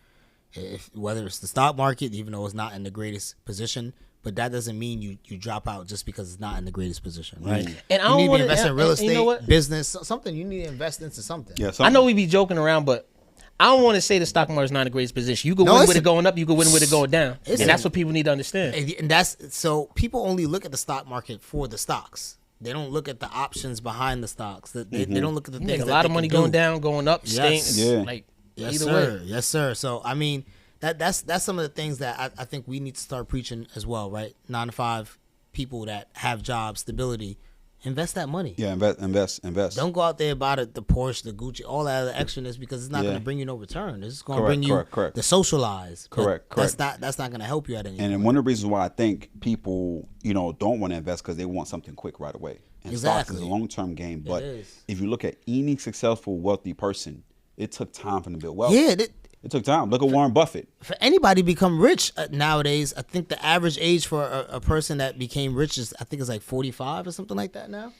Whether it's the stock market, even though it's not in the greatest position, but that doesn't mean you drop out just because it's not in the greatest position, right? And you need to invest in real estate, business, something. You need to invest into something. Yeah, I know we be joking around, but I don't want to say the stock market is not in the greatest position. You can win with it going up, you can win with it going down. And that's what people need to understand. And so people only look at the stock market for the stocks. They don't look at the options behind the stocks. They don't look at the things. A lot of money going down, going up, staying. Like either way. Yes, sir. So I mean, that's some of the things that I think we need to start preaching as well, right? 9 to 5 people that have jobs, stability. Invest that money. Yeah, invest. Don't go out there and buy the Porsche, the Gucci, all that other extraness, because it's not going to bring you no return. It's going to bring you the socialize. Correct. That's not going to help you at any. And one of the reasons why I think people, don't want to invest because they want something quick right away. And stocks is a long-term game. But if you look at any successful, wealthy person, it took time for them to build wealth. Yeah, it took time. Look at Warren Buffett. For anybody to become rich nowadays, I think the average age for a person that became rich is, I think it's like 45 or something like that now.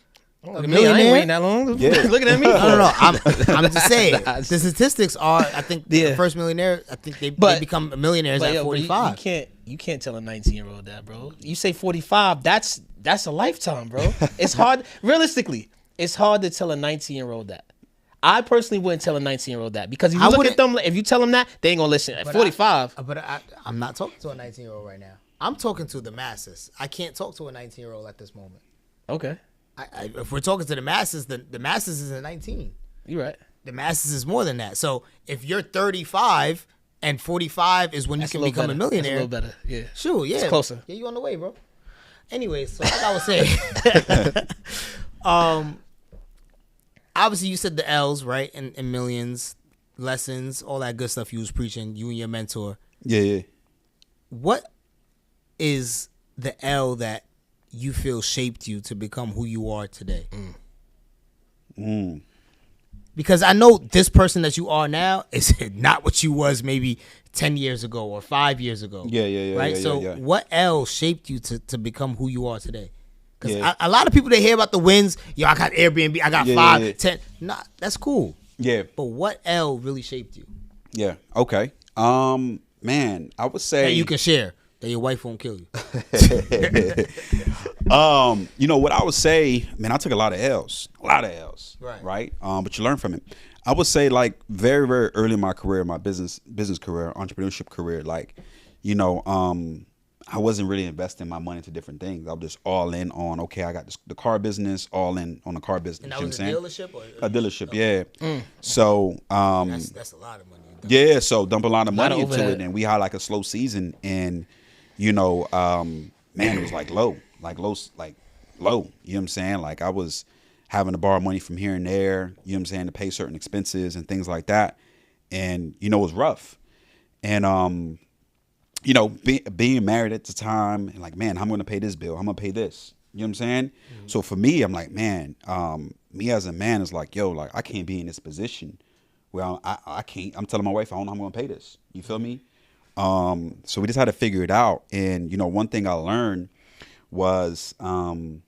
I ain't waiting that long. Yeah. Looking at me. No. I'm just saying. The statistics are, I think the first millionaire, I think they become millionaires at 45. You can't tell a 19-year-old that, bro. You say 45, that's a lifetime, bro. It's hard. Realistically, it's hard to tell a 19-year-old that. I personally wouldn't tell a 19-year-old that because if you look at them, if you tell them that, they ain't gonna listen. At 45, I'm not talking to a 19-year-old right now. I'm talking to the masses. I can't talk to a 19-year-old at this moment. Okay. If we're talking to the masses, the masses isn't 19. You're right. The masses is more than that. So if you're 35 and 45 is when you can become a millionaire. That's a little better. Yeah. Sure. Yeah. It's closer. Yeah, you on the way, bro. Anyways, so like I was saying, obviously you said the L's, right? And millions, lessons, all that good stuff you was preaching, you and your mentor. Yeah. What is the L that you feel shaped you to become who you are today? Because I know this person that you are now is not what you was maybe 10 years ago or 5 years ago. Yeah. Right? Yeah. What L shaped you to become who you are today? Because a lot of people, they hear about the wins. Yo, I got Airbnb. I got 5, 10. Nah, that's cool. Yeah. But what L really shaped you? Yeah. Okay. Man, I would say that you can share. That your wife won't kill you. You know what I would say, man, I took a lot of L's. Right. But you learn from it. I would say like very, very early in my career, my business career, entrepreneurship career, like, you know, I wasn't really investing my money into different things. I was just all in on, okay, I got the car business, all in on the car business. And that was a dealership? A dealership, yeah. So that's a lot of money. Yeah, so dump a lot of money into it, and we had like a slow season, and you know, man, it was like low. You know what I'm saying? Like I was having to borrow money from here and there, you know what I'm saying, to pay certain expenses and things like that. And, you know, it was rough. And, you know, being married at the time, and like, man, I'm going to pay this bill. I'm going to pay this. You know what I'm saying? Mm-hmm. So for me, I'm like, man, me as a man is like, yo, like I can't be in this position where I can't. I'm telling my wife, I don't know how I'm going to pay this. You feel me? So we just had to figure it out. And, you know, one thing I learned was, and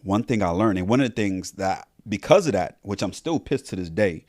one of the things that, because of that, which I'm still pissed to this day,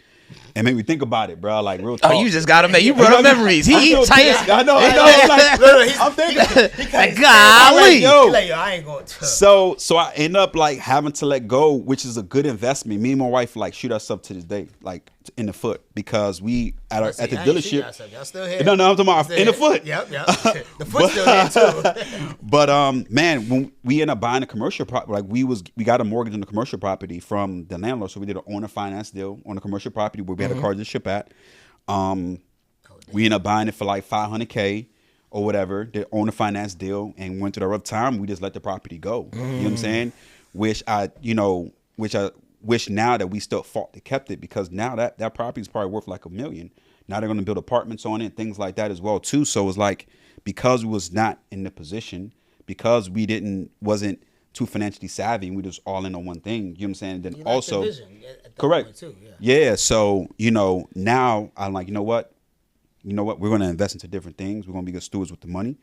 and made me think about it, bro. Like real talk. Oh, you just got him. You brought up memories. He tight. I know. Like, I'm thinking. Like, golly. Yo, I ain't going to. So I end up like having to let go, which is a good investment. Me and my wife like shoot ourselves to this day, like in the foot, because we at the dealership. Y'all still here? No, I'm talking about in the foot. Yep. The foot's still here too. But man, when we ended up buying a commercial property, like we got a mortgage on the commercial property from the landlord, so we did an owner finance deal on the commercial property where we had a car dealership at. We ended up buying it for like $500K or whatever, the owner finance deal, and went through the rough time. We just let the property go. You know what I'm saying? Which I wish now that we still fought to kept it, because now that property is probably worth like $1 million. Now they're going to build apartments on it and things like that as well too. So it's like, because we was not in the position, because we wasn't too financially savvy, and we just all in on one thing. You know what I'm saying? And then you also, like the vision at correct. Point too, yeah. So now I'm like, you know what? We're going to invest into different things. We're going to be good stewards with the money.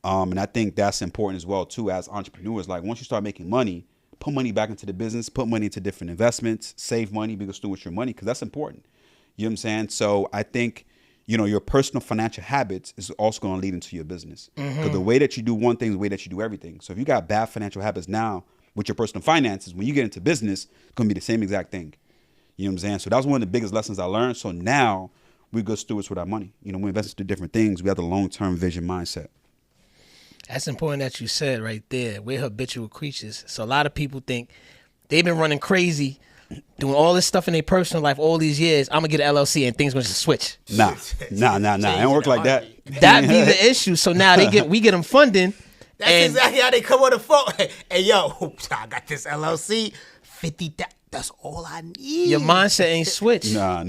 And I think that's important as well too, as entrepreneurs. Like once you start making money, put money back into the business, put money into different investments, save money, be good steward with your money, because that's important. You know what I'm saying? So I think, your personal financial habits is also going to lead into your business. Because the way that you do one thing is the way that you do everything. So if you got bad financial habits now with your personal finances, when you get into business, it's going to be the same exact thing. You know what I'm saying? So that was one of the biggest lessons I learned. So now we're good stewards with our money. We invest into different things. We have the long-term vision mindset. That's important that you said right there. We're habitual creatures. So a lot of people think they've been running crazy, doing all this stuff in their personal life all these years. I'm going to get an LLC and things going to switch. Nah. It don't work like that. That be the issue. So now we get them funding. That's exactly how they come on the phone. Hey, yo, I got this LLC, 50. That's all I need. Your mindset ain't switched. Nah.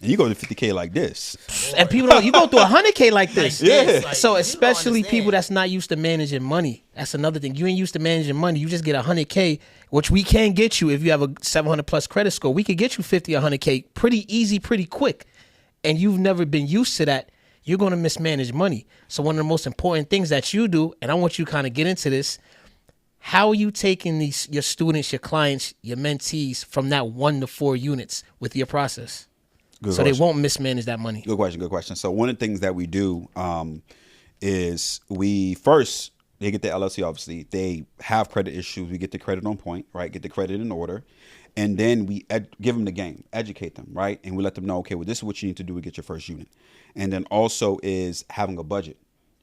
And you go to 50K like this. And people you go through 100K like this. Yeah. Like, so especially people that's not used to managing money. That's another thing. You ain't used to managing money. You just get 100K, which we can get you if you have a 700 plus credit score. We could get you 50, 100K pretty easy, pretty quick. And you've never been used to that. You're going to mismanage money. So one of the most important things that you do, and I want you to kind of get into this, how are you taking your students, your clients, your mentees from that 1 to 4 units with your process? Good so question. They won't mismanage that money. Good question. So one of the things that we do is we first They get the LLC, obviously. They have credit issues. We get the credit on point, right? Get the credit in order. And then we give them the game, educate them, right? And we let them know, okay, well, this is what you need to do to get your first unit. And then also is having a budget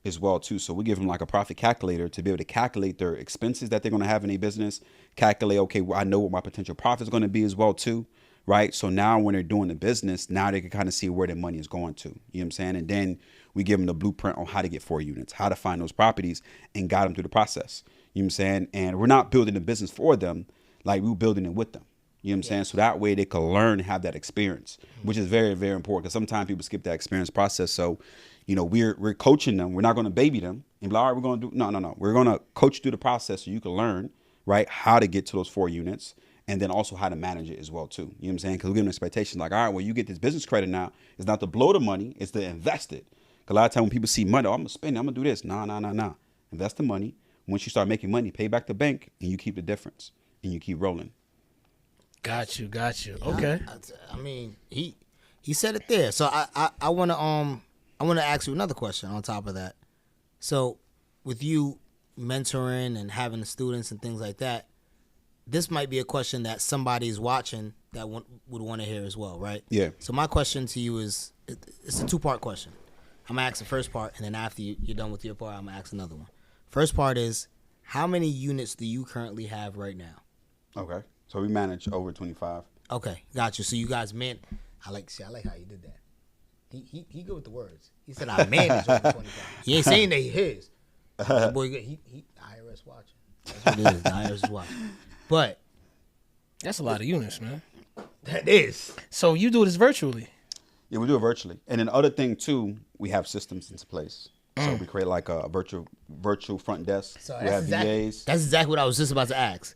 as well, too. So we give them like a profit calculator to be able to calculate their expenses that they're going to have in a business, calculate, okay, well, I know what my potential profit is going to be as well, too, right? So now when they're doing the business, now they can kind of see where their money is going to, you know what I'm saying? And then we give them the blueprint on how to get 4 units, how to find those properties and guide them through the process, you know what I'm saying? And we're not building a business for them, like we're building it with them. You know what I'm saying? So that way they can learn and have that experience, which is very, very important, because sometimes people skip that experience process. So, you know, we're coaching them. We're not going to baby them and be like, all right, we're going to do, no. We're going to coach through the process so you can learn, right, how to get to those 4 units and then also how to manage it as well, too. You know what I'm saying? Because we give them expectations like, all right, well, you get this business credit now. It's not to blow the money. It's to invest it. Because a lot of times when people see money, oh, I'm going to spend it. I'm going to do this. No. Invest the money. Once you start making money, pay back the bank and you keep the difference and you keep rolling. Got you. Okay. I mean, he said it there. So I want to ask you another question on top of that. So with you mentoring and having the students and things like that, this might be a question that somebody's watching that would want to hear as well, right? Yeah. So my question to you is, it's a 2-part question. I'm going to ask the first part, and then after you're done with your part, I'm going to ask another one. First part is, how many units do you currently have right now? Okay. So we manage over 25. Okay, got you. So you guys I like how you did that. He good with the words. He said I manage over 25. He ain't saying that he his. That boy, he IRS watching. That's what it is. The IRS is watching. But That's a lot of units, man. that is. So you do this virtually? Yeah, we do it virtually. And then the other thing, too, we have systems into place. So we create like a virtual front desk. So we have VAs. That's exactly what I was just about to ask.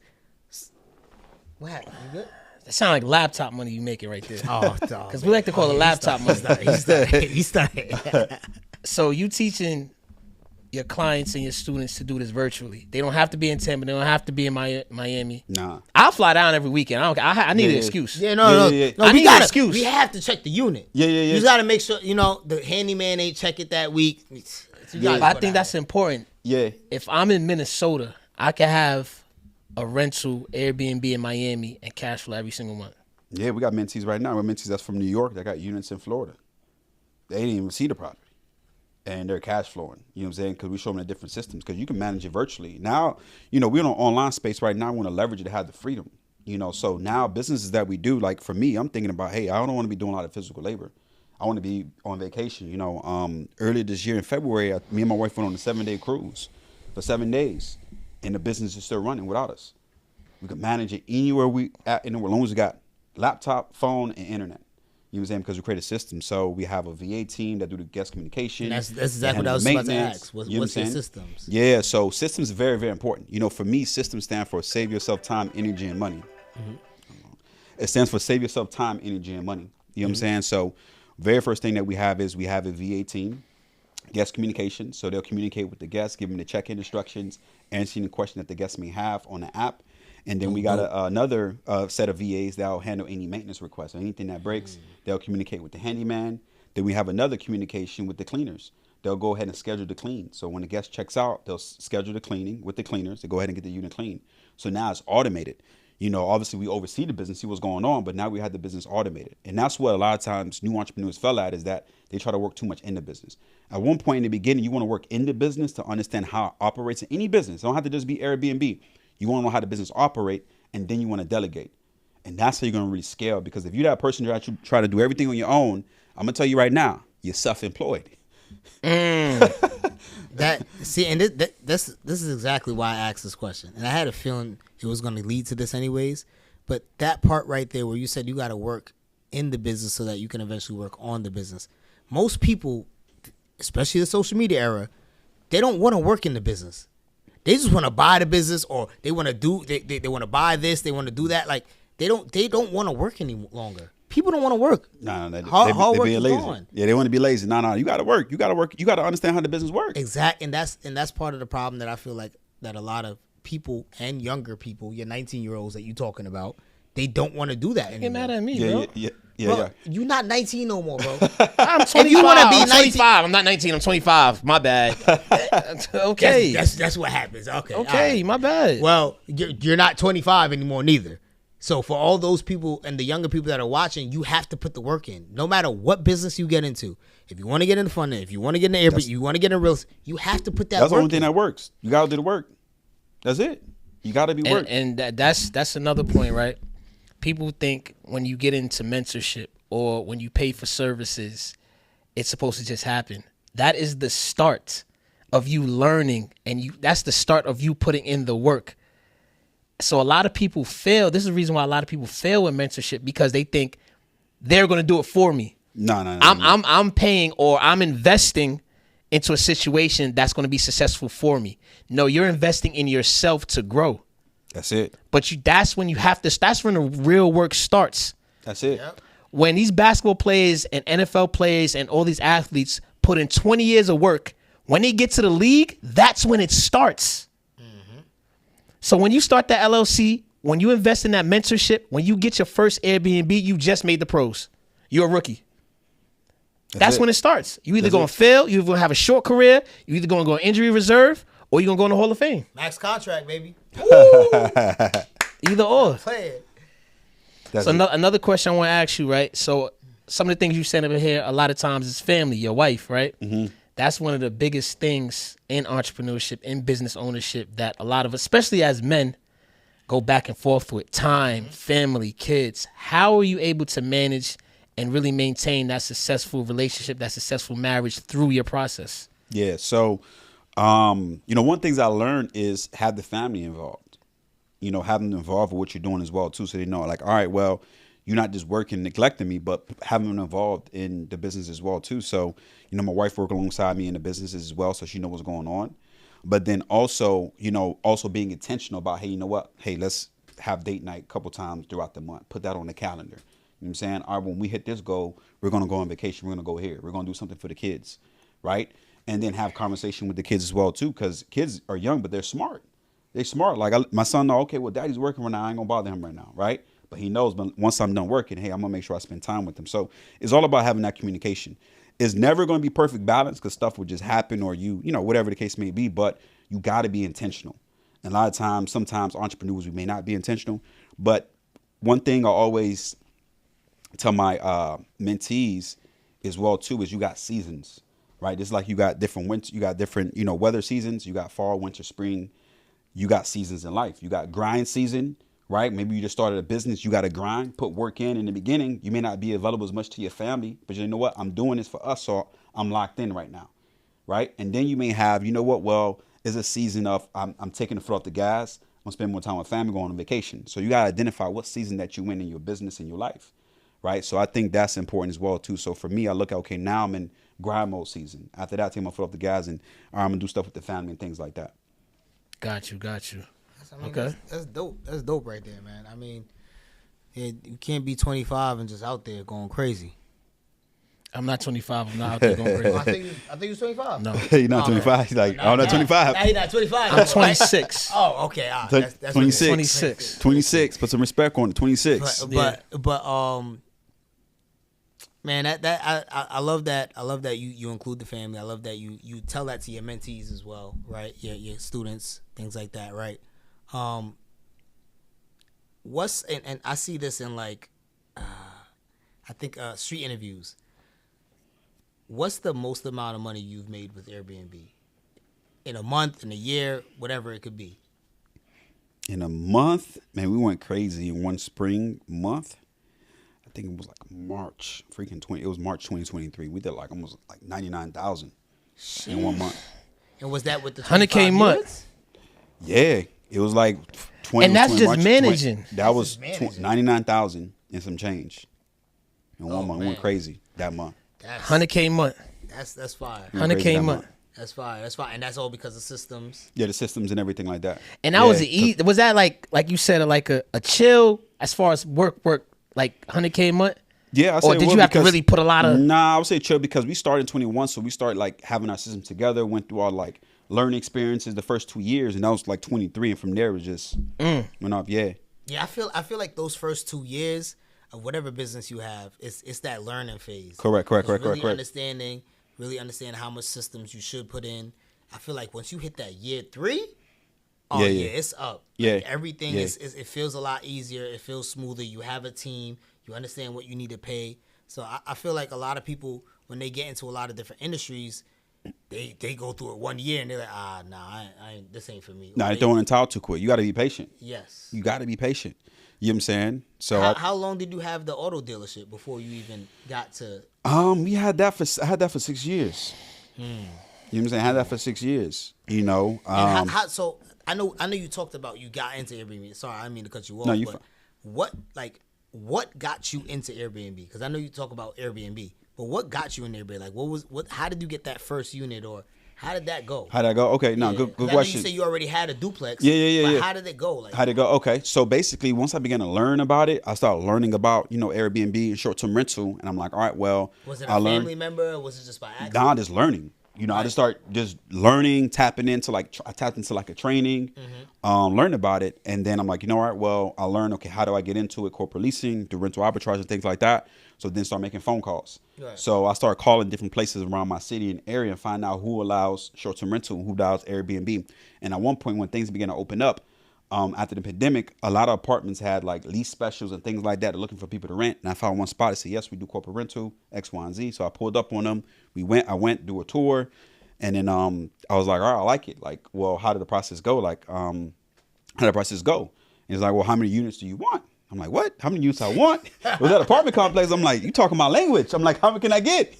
What happened? You good? That sound like laptop money you making right there. Oh, dog. Because we like to call it laptop money. He's starting. So you teaching your clients and your students to do this virtually. They don't have to be in Tampa. They don't have to be in Miami. Nah. I'll fly down every weekend. I need an excuse. Yeah, no. I we need an excuse. We have to check the unit. Yeah. You got to make sure, the handyman ain't check it that week. But I think that's important. Yeah. If I'm in Minnesota, I can have a rental Airbnb in Miami and cash flow every single month. Yeah, we got mentees right now. We're mentees that's from New York that got units in Florida. They didn't even see the property. And they're cash flowing. You know what I'm saying? Because we show them the different systems. Because you can manage it virtually. Now, we're in an online space right now. We want to leverage it to have the freedom. So now businesses that we do, like for me, I'm thinking about, hey, I don't want to be doing a lot of physical labor. I want to be on vacation. Earlier this year in February, me and my wife went on a 7-day cruise for 7 days. And the business is still running without us. We can manage it anywhere we at in the world, as long as we got laptop, phone, and internet. You know what I'm saying? Because we create a system. So we have a VA team that do the guest communication. And that's exactly what I was about to ask. What's your systems? Yeah, so systems are very, very important. For me, systems stand for save yourself time, energy, and money. Mm-hmm. It stands for save yourself time, energy, and money. You know what I'm saying? So very first thing that we have is we have a VA team. Guest communication, so they'll communicate with the guests, give them the check-in instructions, answering the question that the guests may have on the app. And then we got another set of VAs that will handle any maintenance requests or anything that breaks. They'll communicate with the handyman. Then we have another communication with the cleaners. They'll go ahead and schedule the clean. So when the guest checks out, they'll schedule the cleaning with the cleaners to go ahead and get the unit clean. So now it's automated. Obviously we oversee the business, see what's going on, but now we have the business automated. And that's what a lot of times new entrepreneurs fell at, is that they try to work too much in the business. At one point in the beginning, you want to work in the business to understand how it operates in any business. It don't have to just be Airbnb. You want to know how the business operate, and then you want to delegate. And that's how you're going to really scale, because if you're that person that you try to do everything on your own, I'm going to tell you right now, you're self-employed. This is exactly why I asked this question. And I had a feeling it was going to lead to this anyways. But that part right there where you said you got to work in the business so that you can eventually work on the business. Most people, especially the social media era, they don't want to work in the business. They just want to buy the business, or they want to do, they want to buy this, they want to do that. Like they don't want to work any longer. People don't want to work. No, they hard work being is lazy. gone. Yeah, they want to be lazy. No, you got to work. You got to work. You got to understand how the business works. Exactly, and that's part of the problem that I feel like that a lot of people and younger people, your 19-year-olds that you talking about, they don't want to do that anymore. Get mad at me, Yeah, bro. yeah. bro, yeah. You're not 19 no more, bro. I'm 25. If you want to be I'm 19, 25. I'm not 19. I'm 25. My bad. Okay. that's what happens. Okay, Okay, right. my bad. Well, you're not 25 anymore, neither. So for all those people and the younger people that are watching, you have to put the work in. No matter what business you get into, if you want to get into funding, if you want to get into Airbnb, you want to get in real estate, you have to put that. That's work the only thing in. that works. You gotta do the work. That's it. You gotta be work. And that's another point, right? People think when you get into mentorship or when you pay for services, it's supposed to just happen. That is the start of you learning, and that's the start of you putting in the work. So a lot of people fail. This is the reason why a lot of people fail with mentorship, because they think they're going to do it for me. No. I'm paying, or I'm investing into a situation that's going to be successful for me. No, you're investing in yourself to grow. That's it. But that's when you have to. That's when the real work starts. That's it. Yep. When these basketball players and NFL players and all these athletes put in 20 years of work, when they get to the league, that's when it starts. So when you start that LLC, when you invest in that mentorship, when you get your first Airbnb, you just made the pros. You're a rookie. That's when it starts. You either going to fail, you either going to have a short career, you either going to go on injury reserve, or you're going to go in the Hall of Fame. Max contract, baby. Either or. Play it. So another question I want to ask you, right? So some of the things you said over here, a lot of times is family, your wife, right? Mm-hmm. That's one of the biggest things in entrepreneurship, in business ownership, that a lot of, especially as men, go back and forth with: time, family, kids. How are you able to manage and really maintain that successful relationship, that successful marriage through your process? Yeah. So, one of the things I learned is have the family involved. Have them involved with what you're doing as well too, so they know, like, all right, well, you're not just working, neglecting me, but having them involved in the business as well too. So, my wife working alongside me in the businesses as well, so she knows what's going on. But then also, also being intentional about, hey, you know what? Hey, let's have date night a couple times throughout the month. Put that on the calendar. You know what I'm saying? All right, when we hit this goal, we're going to go on vacation. We're going to go here. We're going to do something for the kids, right? And then have conversation with the kids as well too, because kids are young, but they're smart. They're smart. Like my son know, okay, well, daddy's working right now. I ain't going to bother him right now, right? But he knows, but once I'm done working, hey, I'm going to make sure I spend time with him. So it's all about having that communication. It's never going to be perfect balance, because stuff will just happen, or whatever the case may be, but you got to be intentional. And a lot of times, sometimes entrepreneurs, we may not be intentional. But one thing I always tell my mentees as well too is you got seasons, right? Just like you got different winter, you got different, weather seasons. You got fall, winter, spring. You got seasons in life. You got grind season, right? Maybe you just started a business. You got to grind, put work in the beginning. You may not be available as much to your family, but you know what? I'm doing this for us, so I'm locked in right now, right? And then you may have, well, it's a season of I'm taking the foot off the gas. I'm gonna spend more time with family, going on vacation. So you got to identify what season that you in your business and your life, right? So I think that's important as well too. So for me, I look at, okay, now I'm in grind mode season. After that, I take my foot off the gas and I'm gonna do stuff with the family and things like that. Got you. Okay, that's dope. That's dope right there, man. I mean, you can't be 25 and just out there going crazy. I'm not 25. I'm not out there going crazy. I think you're 25. No, You're not 25. He's like, I'm not 25. Now he's not 25. I'm 26. Oh, okay. That's 26. 26. 26. Put some respect on it. 26. But man, I love that. I love that you include the family. I love that you tell that to your mentees as well, right? Your students, things like that, right? And I see this in like I think street interviews. What's the most amount of money you've made with Airbnb in a month, in a year, whatever it could be? In a month, man, we went crazy in one spring month. I think it was like March, it was March 2023. We did like almost like 99,000 in 1 month. And was that with the 100K month? Yeah, it was like 20. And that's 20, just March, managing. 20, that was 99,000 and some change in 1 month. We went crazy that month. 100K month. That's fire. 100K month. That's fine. And that's all because of systems. Yeah, the systems and everything like that. And that was that like you said, like a chill as far as work, like 100K a month? Yeah, or did you have to really put a lot of? Nah, I would say chill because we started in 21, so we started like having our system together. Went through our like learning experiences the first 2 years, and that was like 23, and from there it was just went up. Yeah. Yeah, I feel like those first 2 years, of whatever business you have, it's that learning phase. Correct. Understanding how much systems you should put in. I feel like once you hit that year 3, it's up. Yeah. Like everything is it feels a lot easier. It feels smoother. You have a team. You understand what you need to pay. So I feel like a lot of people, when they get into a lot of different industries, they go through it 1 year and they're like, I ain't, this ain't for me. Nah, they throwing in towel too quick. You got to be patient. Yes. You got to be patient. You know what I'm saying? So how long did you have the auto dealership before you even got to? I had that for 6 years. You know what I'm saying? I had that for 6 years. You know. So I know you talked about you got into Airbnb. Sorry, I didn't mean to cut you off. No, you but what got you into Airbnb? Because I know you talk about Airbnb, but what got you in Airbnb? Like how did you get that first unit, or how did that go? Okay, no, good question. I know you say you already had a duplex. Yeah. How did it go? Like, how'd it go? Okay, so basically, once I began to learn about it, I started learning about Airbnb and short-term rental, and I'm like, all right, well, was it a family member, or was it just by accident? Nah, just learning. I just start just learning, tapping into I tapped into like a training, learned about it, and then I'm like, all right, well, I learned, okay, how do I get into it? Corporate leasing, do rental arbitrage and things like that. So then start making phone calls. Right. So I started calling different places around my city and area and find out who allows short-term rental and who allows Airbnb. And at one point when things began to open up, after the pandemic, a lot of apartments had like lease specials and things like that, looking for people to rent. And I found one spot that said, yes, we do corporate rental, X, Y, and Z. So I pulled up on them. I went, do a tour. And then I was like, all right, I like it. Like, well, how did the process go? Like, how did the process go? And he's like, well, how many units do you want? I'm like, what? How many units I want? It was that apartment complex. I'm like, you talking my language. I'm like, how many can I get?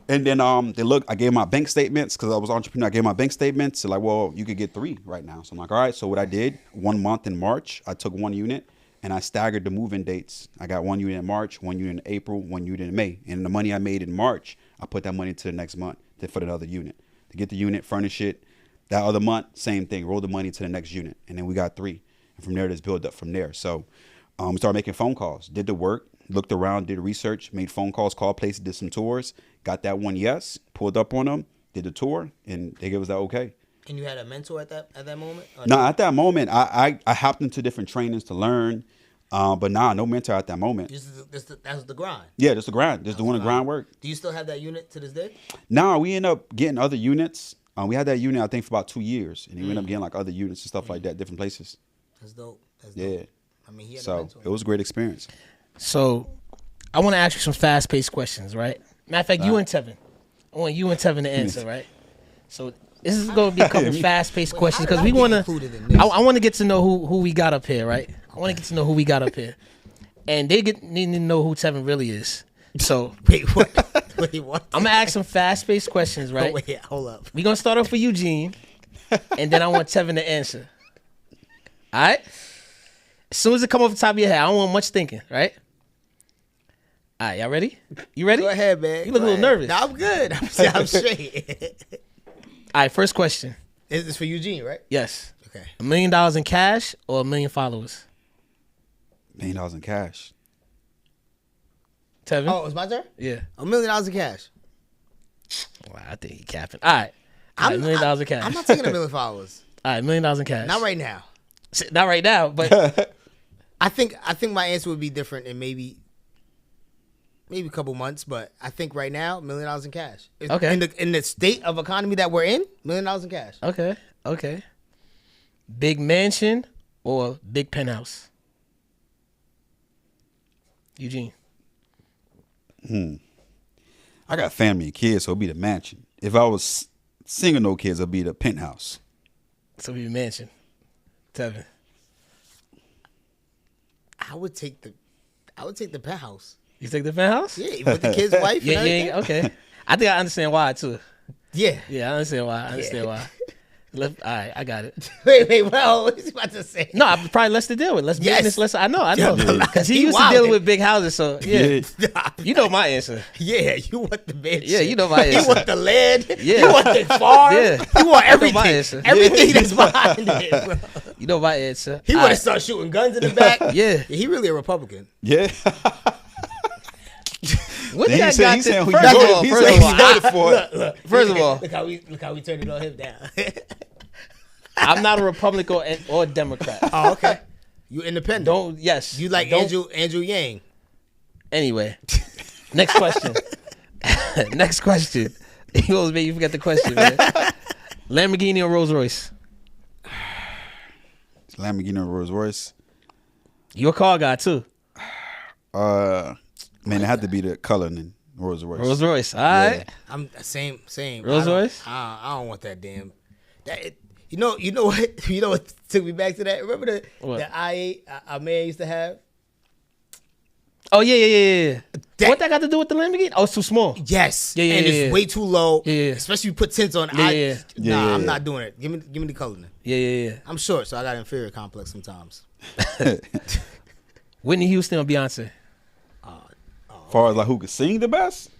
And then I gave my bank statements because I was an entrepreneur. I gave my bank statements. They're like, well, you could get 3 right now. So I'm like, all right. So what I did, 1 month in March, I took 1 unit and I staggered the move-in dates. I got 1 unit in March, 1 unit in April, 1 unit in May. And the money I made in March, I put that money to the next month for the other unit. To get the unit, furnish it. That other month, same thing. Roll the money to the next unit. And then we got 3. And from there, just build up from there. So started making phone calls, did the work, looked around, did research, made phone calls, called places, did some tours, got that one yes, pulled up on them, did the tour, and they gave us that okay. And you had a mentor at that moment? No, at that moment, I hopped into different trainings to learn, but no mentor at that moment. That was the grind? Yeah, just the grind, just doing the grind work. Do you still have that unit to this day? No, we ended up getting other units. We had that unit, I think, for about 2 years, and we ended up getting like other units and stuff like that, different places. That's dope. Yeah. I mean, he had so it was a great experience. So I want to ask you some fast-paced questions, right? Matter of fact, you and Tevin. I want you and Tevin to answer, right? So this is going to be a couple fast-paced questions because we want to. I want to get to know who we got up here, right? I want to get to know who we got up here, and they need to know who Tevin really is. So wait, what? I'm gonna ask some fast-paced questions, right? Oh, wait, hold up. We're gonna start off with Eugene, and then I want Tevin to answer. All right. As soon as it come off the top of your head, I don't want much thinking, right? All right, y'all ready? You ready? Go ahead, man. You look a little nervous. No, I'm good. I'm straight. All right, first question. Is this for Eugene, right? Yes. Okay. $1 million in cash or 1 million followers? $1 million in cash. Tevin? Oh, it's my turn? Yeah. $1 million in cash. Wow, I think he capping. All right. $1 million in cash. I'm not taking $1 million followers. All right, $1 million in cash. Not right now. Not right now, but I think my answer would be different in maybe a couple months, but I think right now $1 million in cash. Okay. In the state of economy that we're in, $1 million in cash. Okay. Big mansion or big penthouse? Eugene. I got family and kids, so it'll be the mansion. If I was single, no kids, it'll be the penthouse. So it'll be mansion. Tevin. I would take the penthouse. You take the penthouse? Yeah, with the kid's wife. Yeah. Okay. I think I understand why too. Yeah. Yeah, I understand why. All right, I got it. Wait, well, what is he about to say? No, I'm probably less to deal with. Less business, less. I know. Because he used to dealing with big houses, so yeah. You know my answer. Yeah, you want the mansion. Yeah, you know my answer. You want the land. Yeah. You want the farm. Yeah. You want everything. You know my answer. Everything that's behind it, bro. You know my answer. He want to start shooting guns in the back. Yeah. He really a Republican. Yeah. What Then that he got said to? who First of all, look how we turned it on him down. I'm not a Republican or a Democrat. Oh, okay. You independent. Yes. You like Andrew Yang. Anyway, next question. Next question. You always make you forget the question, man. Lamborghini or Rolls Royce? Lamborghini or Rolls Royce? You're a car guy too. Man, it had to be the color and Rolls Royce. Rolls Royce. All right. Yeah. I'm same. Rolls Royce? I don't want that damn. You know what? You know what took me back to that? Remember the I8 our man used to have? Oh yeah. What that got to do with the Lamborghini? Oh, it's too small. Yes. Yeah. And it's way too low. Yeah. Especially you put tints on. Yeah. I'm not doing it. Give me the color then. Yeah. I'm short, so I got inferior complex sometimes. Whitney Houston or Beyonce? As far as like who could sing the best?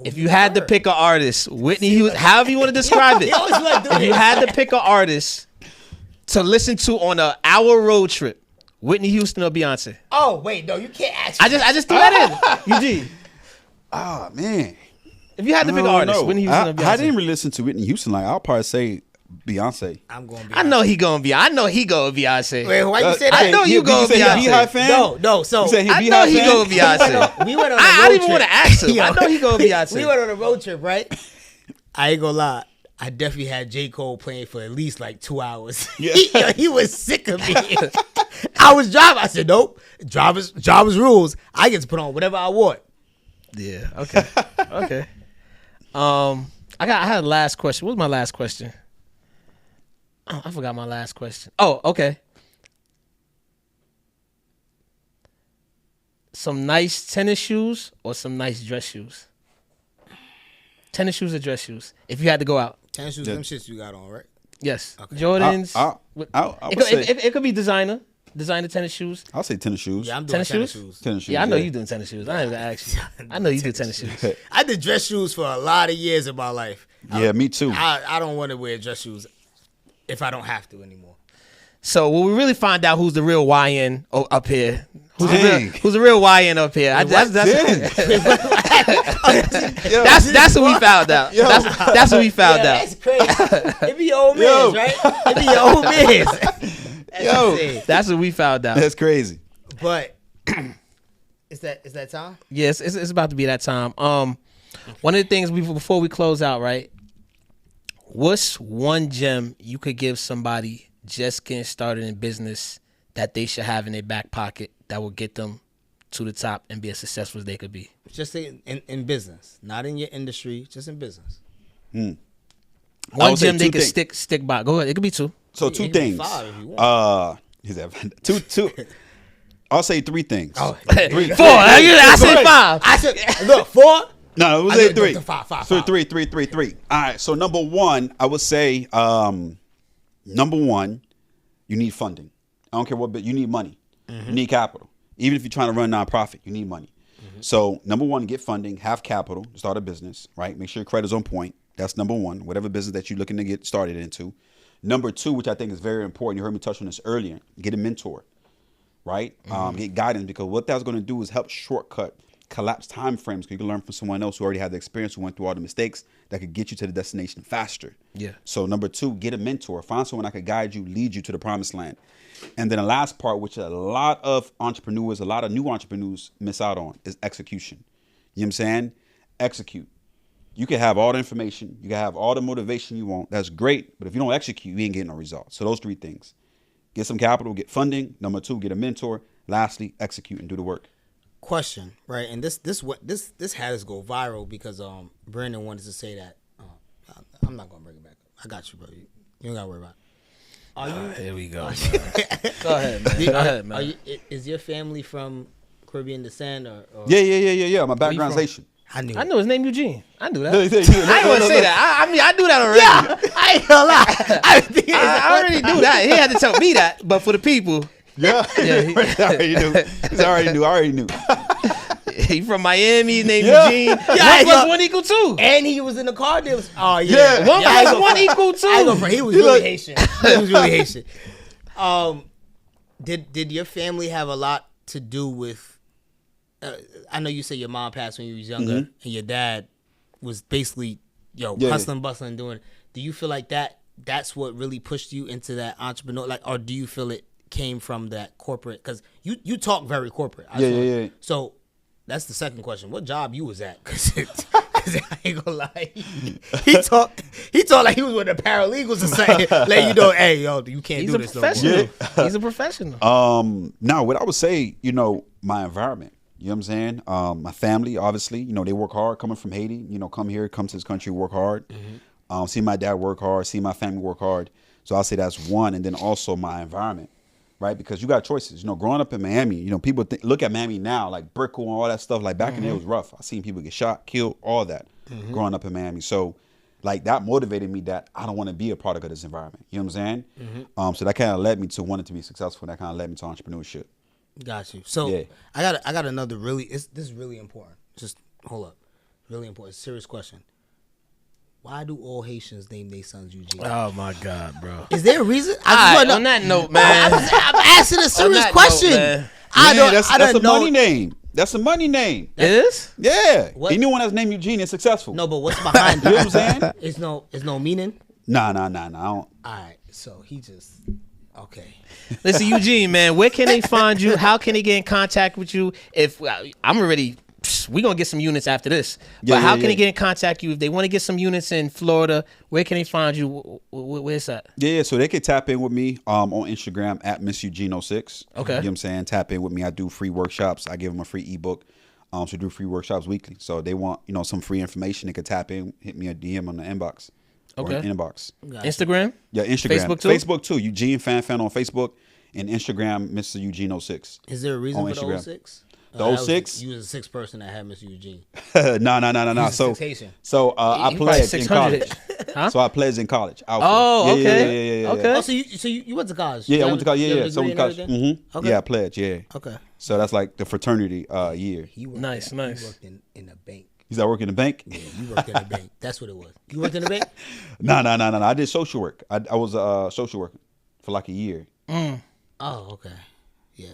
If you had to pick an artist, Whitney Houston, however you want to describe it. If you had to pick an artist to listen to on an hour road trip, Whitney Houston or Beyonce? Oh wait, no, you can't ask. I just threw that in. Eugene. Ah, man. If you had to pick an artist, Whitney Houston or Beyonce? I didn't really listen to Whitney Houston. Like, I'll probably say Beyonce. I'm going Beyonce. I know he going Beyonce. Wait, why you say that? I know you going Beyonce. Beyonce. Beehive fan? No. So You said he I Beehive know he fan? going Beyonce. we went on a road I didn't even trip. want to ask him. Yo, I know he going Beyonce. We went on a road trip, right? I ain't gonna lie. I definitely had J. Cole playing for at least like 2 hours. Yeah. He was sick of me. I was driving. I said, nope. Driver's rules. I get to put on whatever I want. Yeah. Okay. I had a last question. What was my last question? Oh, I forgot my last question. Oh, okay. Some nice tennis shoes or some nice dress shoes? Tennis shoes or dress shoes? If you had to go out. Tennis shoes, them shits you got on, right? Yes. Okay. Jordans. I would say, it could be designer tennis shoes. I'll say tennis shoes. Yeah, I'm doing Tennis tennis shoes? shoes. Tennis shoes. Yeah, I know you doing tennis shoes. I ain't gonna ask you. I know you do tennis shoes. I did dress shoes for a lot of years in my life. Yeah, me too. I don't want to wear dress shoes if I don't have to anymore. So when we really find out who's the real YN up here, who's Dang. the real YN up here, that's what we found out. That's what we found out. That's crazy. It be your old man, right? It be your old man. That's what we found out. That's crazy. But is that time? Yes, it's about to be that time. One of the things before we close out, right? What's one gem you could give somebody just getting started in business that they should have in their back pocket that will get them to the top and be as successful as they could be? Just in business, not in your industry, just in business. One gem they could stick by. Go ahead. It could be two. So two things. 5 if you want. Two. I'll say three things. Oh, Three. 4. I said 5. I said, look, 4. No, it was I did three. the five. So three. All right. So number one, I would say, number one, you need funding. I don't care what, but you need money. You need capital. Even if you're trying to run a nonprofit, you need money. So number one, get funding, have capital, start a business, right? Make sure your credit's on point. That's number one, whatever business that you're looking to get started into. Number two, which I think is very important, you heard me touch on this earlier, get a mentor, right? Get guidance, because what that's going to do is help shortcut collapse time frames, because you can learn from someone else who already had the experience, who went through all the mistakes, that could get you to the destination faster. Yeah. So number two, get a mentor. Find someone that could guide you, lead you to the promised land. And then the last part, which a lot of entrepreneurs, a lot of new entrepreneurs miss out on, is execution. You know what I'm saying? Execute. You can have all the information, you can have all the motivation you want. That's great, but if you don't execute, you ain't getting no results. So those three things: get some capital, get funding. Number two, get a mentor. Lastly, execute and do the work. Question, right? And this had us go viral because Brandon wanted to say that. I'm not gonna bring it back up. I got you, bro. You don't gotta worry about it. Are you? Here we go. Go ahead, man. Is your family from Caribbean descent or? Yeah. My background's Haitian. I knew his name Eugene. I knew that. I I didn't want to say that. I mean, I do that already. Yeah, I ain't gonna lie. I already do that. He had to tell me that, but for the people, Yeah. I already knew. he from Miami, named Yeah. Eugene. Yeah, 1 plus 1 equal 2. And he was in the car deals. Oh yeah, Yeah. 1 Yeah, I plus go 1 for- equal I go 2. for, he was really Haitian. He was really Haitian. Did your family have a lot to do with? I know you said your mom passed when you was younger, and your dad was basically hustling, bustling, doing. Do you feel like that's what really pushed you into that entrepreneur? Like, or do you feel it came from that corporate? Because you talk very corporate. Yeah. So that's the second question. What job you was at? Cause I ain't gonna lie. He talked like he was with the paralegals or something. Like, you know, hey, yo, you can't He's do a this no professional. more. He's a professional. Now, what I would say, you know, my environment. You know what I'm saying? My family, obviously, you know, they work hard. Coming from Haiti, you know, come here, come to this country, work hard. See my dad work hard. See my family work hard. So I'll say that's one, and then also my environment. Right, because you got choices. You know, growing up in Miami, you know, people look at Miami now like Brickell and all that stuff. Like back in the day, it was rough. I seen people get shot, killed, all that growing up in Miami. So, like that motivated me that I don't want to be a product of this environment. You know what I'm saying? So that kind of led me to wanting to be successful. That kind of led me to entrepreneurship. Got you. So Yeah. I got another this is really important. Just hold up, really important. Serious question. Why do all Haitians name their sons Eugene? Oh my God, bro. Is there a reason? On that note, man. I'm asking a serious question. Man. That's a money name. That's a money name. It is? Yeah. What? Anyone that's named Eugene is successful. No, but what's behind You know it? what I'm saying? It's no meaning. Nah. I don't. All right, so he just okay. Listen, Eugene, man, where can they find you? How can they get in contact with you? If I'm already, we gonna get some units after this. But how can they get in contact with you if they want to get some units in Florida? Where can they find you? Where's that? Yeah, so they can tap in with me on Instagram at MissEugene06. Okay. You know what I'm saying? Tap in with me. I do free workshops. I give them a free ebook. So I do free workshops weekly. So they want, you know, some free information, they could tap in, hit me a DM on the inbox. Okay. Or an inbox. Instagram? Yeah, Instagram. Facebook too? Facebook too. Eugene Fan on Facebook, and Instagram, Mr. Eugene06. Is there a reason On for Instagram. the 06? The 06? You was the sixth person that had Mr. Eugene. No. He's a Haitian. So I He probably pledged in 600. college. Huh? So I pledged in college. Alpha. Oh, Yeah, okay. yeah. Okay. Oh, so you went to college? Yeah, You I have- went to college. you have Yeah. a So I went degree to and college. everything? Okay. Yeah, I pledged. Yeah. Okay. So that's like the fraternity year. He worked Nice. He worked in a bank. He's at work in the bank. Yeah, you worked in a bank. That's what it was. You worked in a bank? No. I did social work. I was a social worker for like a year. Oh, okay. Yeah.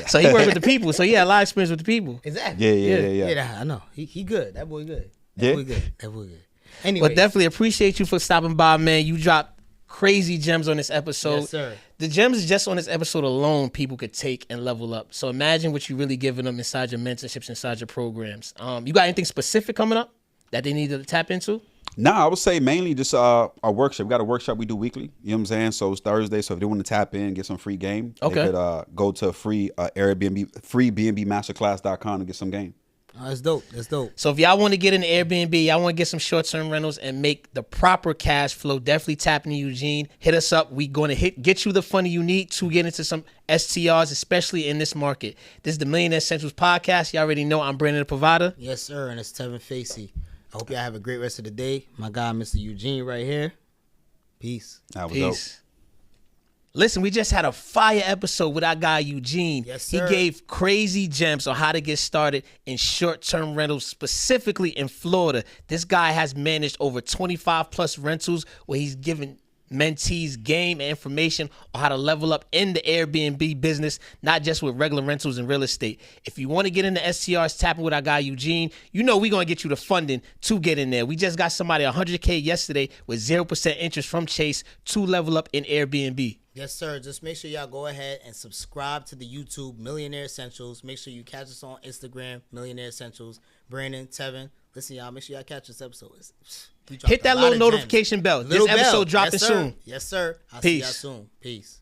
So he worked with the people. So he had a lot of experience with the people. Exactly. Yeah. I know. He good. That boy good. Yeah. That boy good. Anyway. But definitely appreciate you for stopping by, man. You dropped crazy gems on this episode. Yes, sir. The gems just on this episode alone, people could take and level up. So imagine what you're really giving them inside your mentorships, inside your programs. You got anything specific coming up that they need to tap into? Nah, I would say mainly just a workshop. We got a workshop we do weekly. You know what I'm saying? So it's Thursday. So if they want to tap in, get some free game, Okay. they could go to free Airbnb, free BNBmasterclass.com to get some game. Oh, that's dope. That's dope. So if y'all want to get an Airbnb, y'all want to get some short-term rentals and make the proper cash flow, definitely tap into Eugene. Hit us up. We going to get you the funding you need to get into some STRs, especially in this market. This is the Millionaire Essentials podcast. Y'all already know I'm Brandon the Provider. Yes, sir. And it's Tevin Facey. I hope y'all have a great rest of the day. My guy, Mr. Eugene, right here. Peace. That was dope. Peace. Listen, we just had a fire episode with our guy Eugene. Yes, He sir. gave crazy gems on how to get started in short-term rentals, specifically in Florida. This guy has managed over 25 plus rentals where he's given mentees game and information on how to level up in the Airbnb business, not just with regular rentals and real estate. If you want to get into STRs, tapping with our guy Eugene, you know we're going to get you the funding to get in there. We just got somebody $100K yesterday with 0% interest from Chase to level up in Airbnb. Yes, sir. Just make sure y'all go ahead and subscribe to the YouTube Millionaire Essentials. Make sure you catch us on Instagram, Millionaire Essentials. Brandon, Tevin, listen, y'all, make sure y'all catch this episode. Hit that little notification bell. This episode dropping yes, sir. soon. Yes, sir. I'll Peace. see y'all soon. Peace.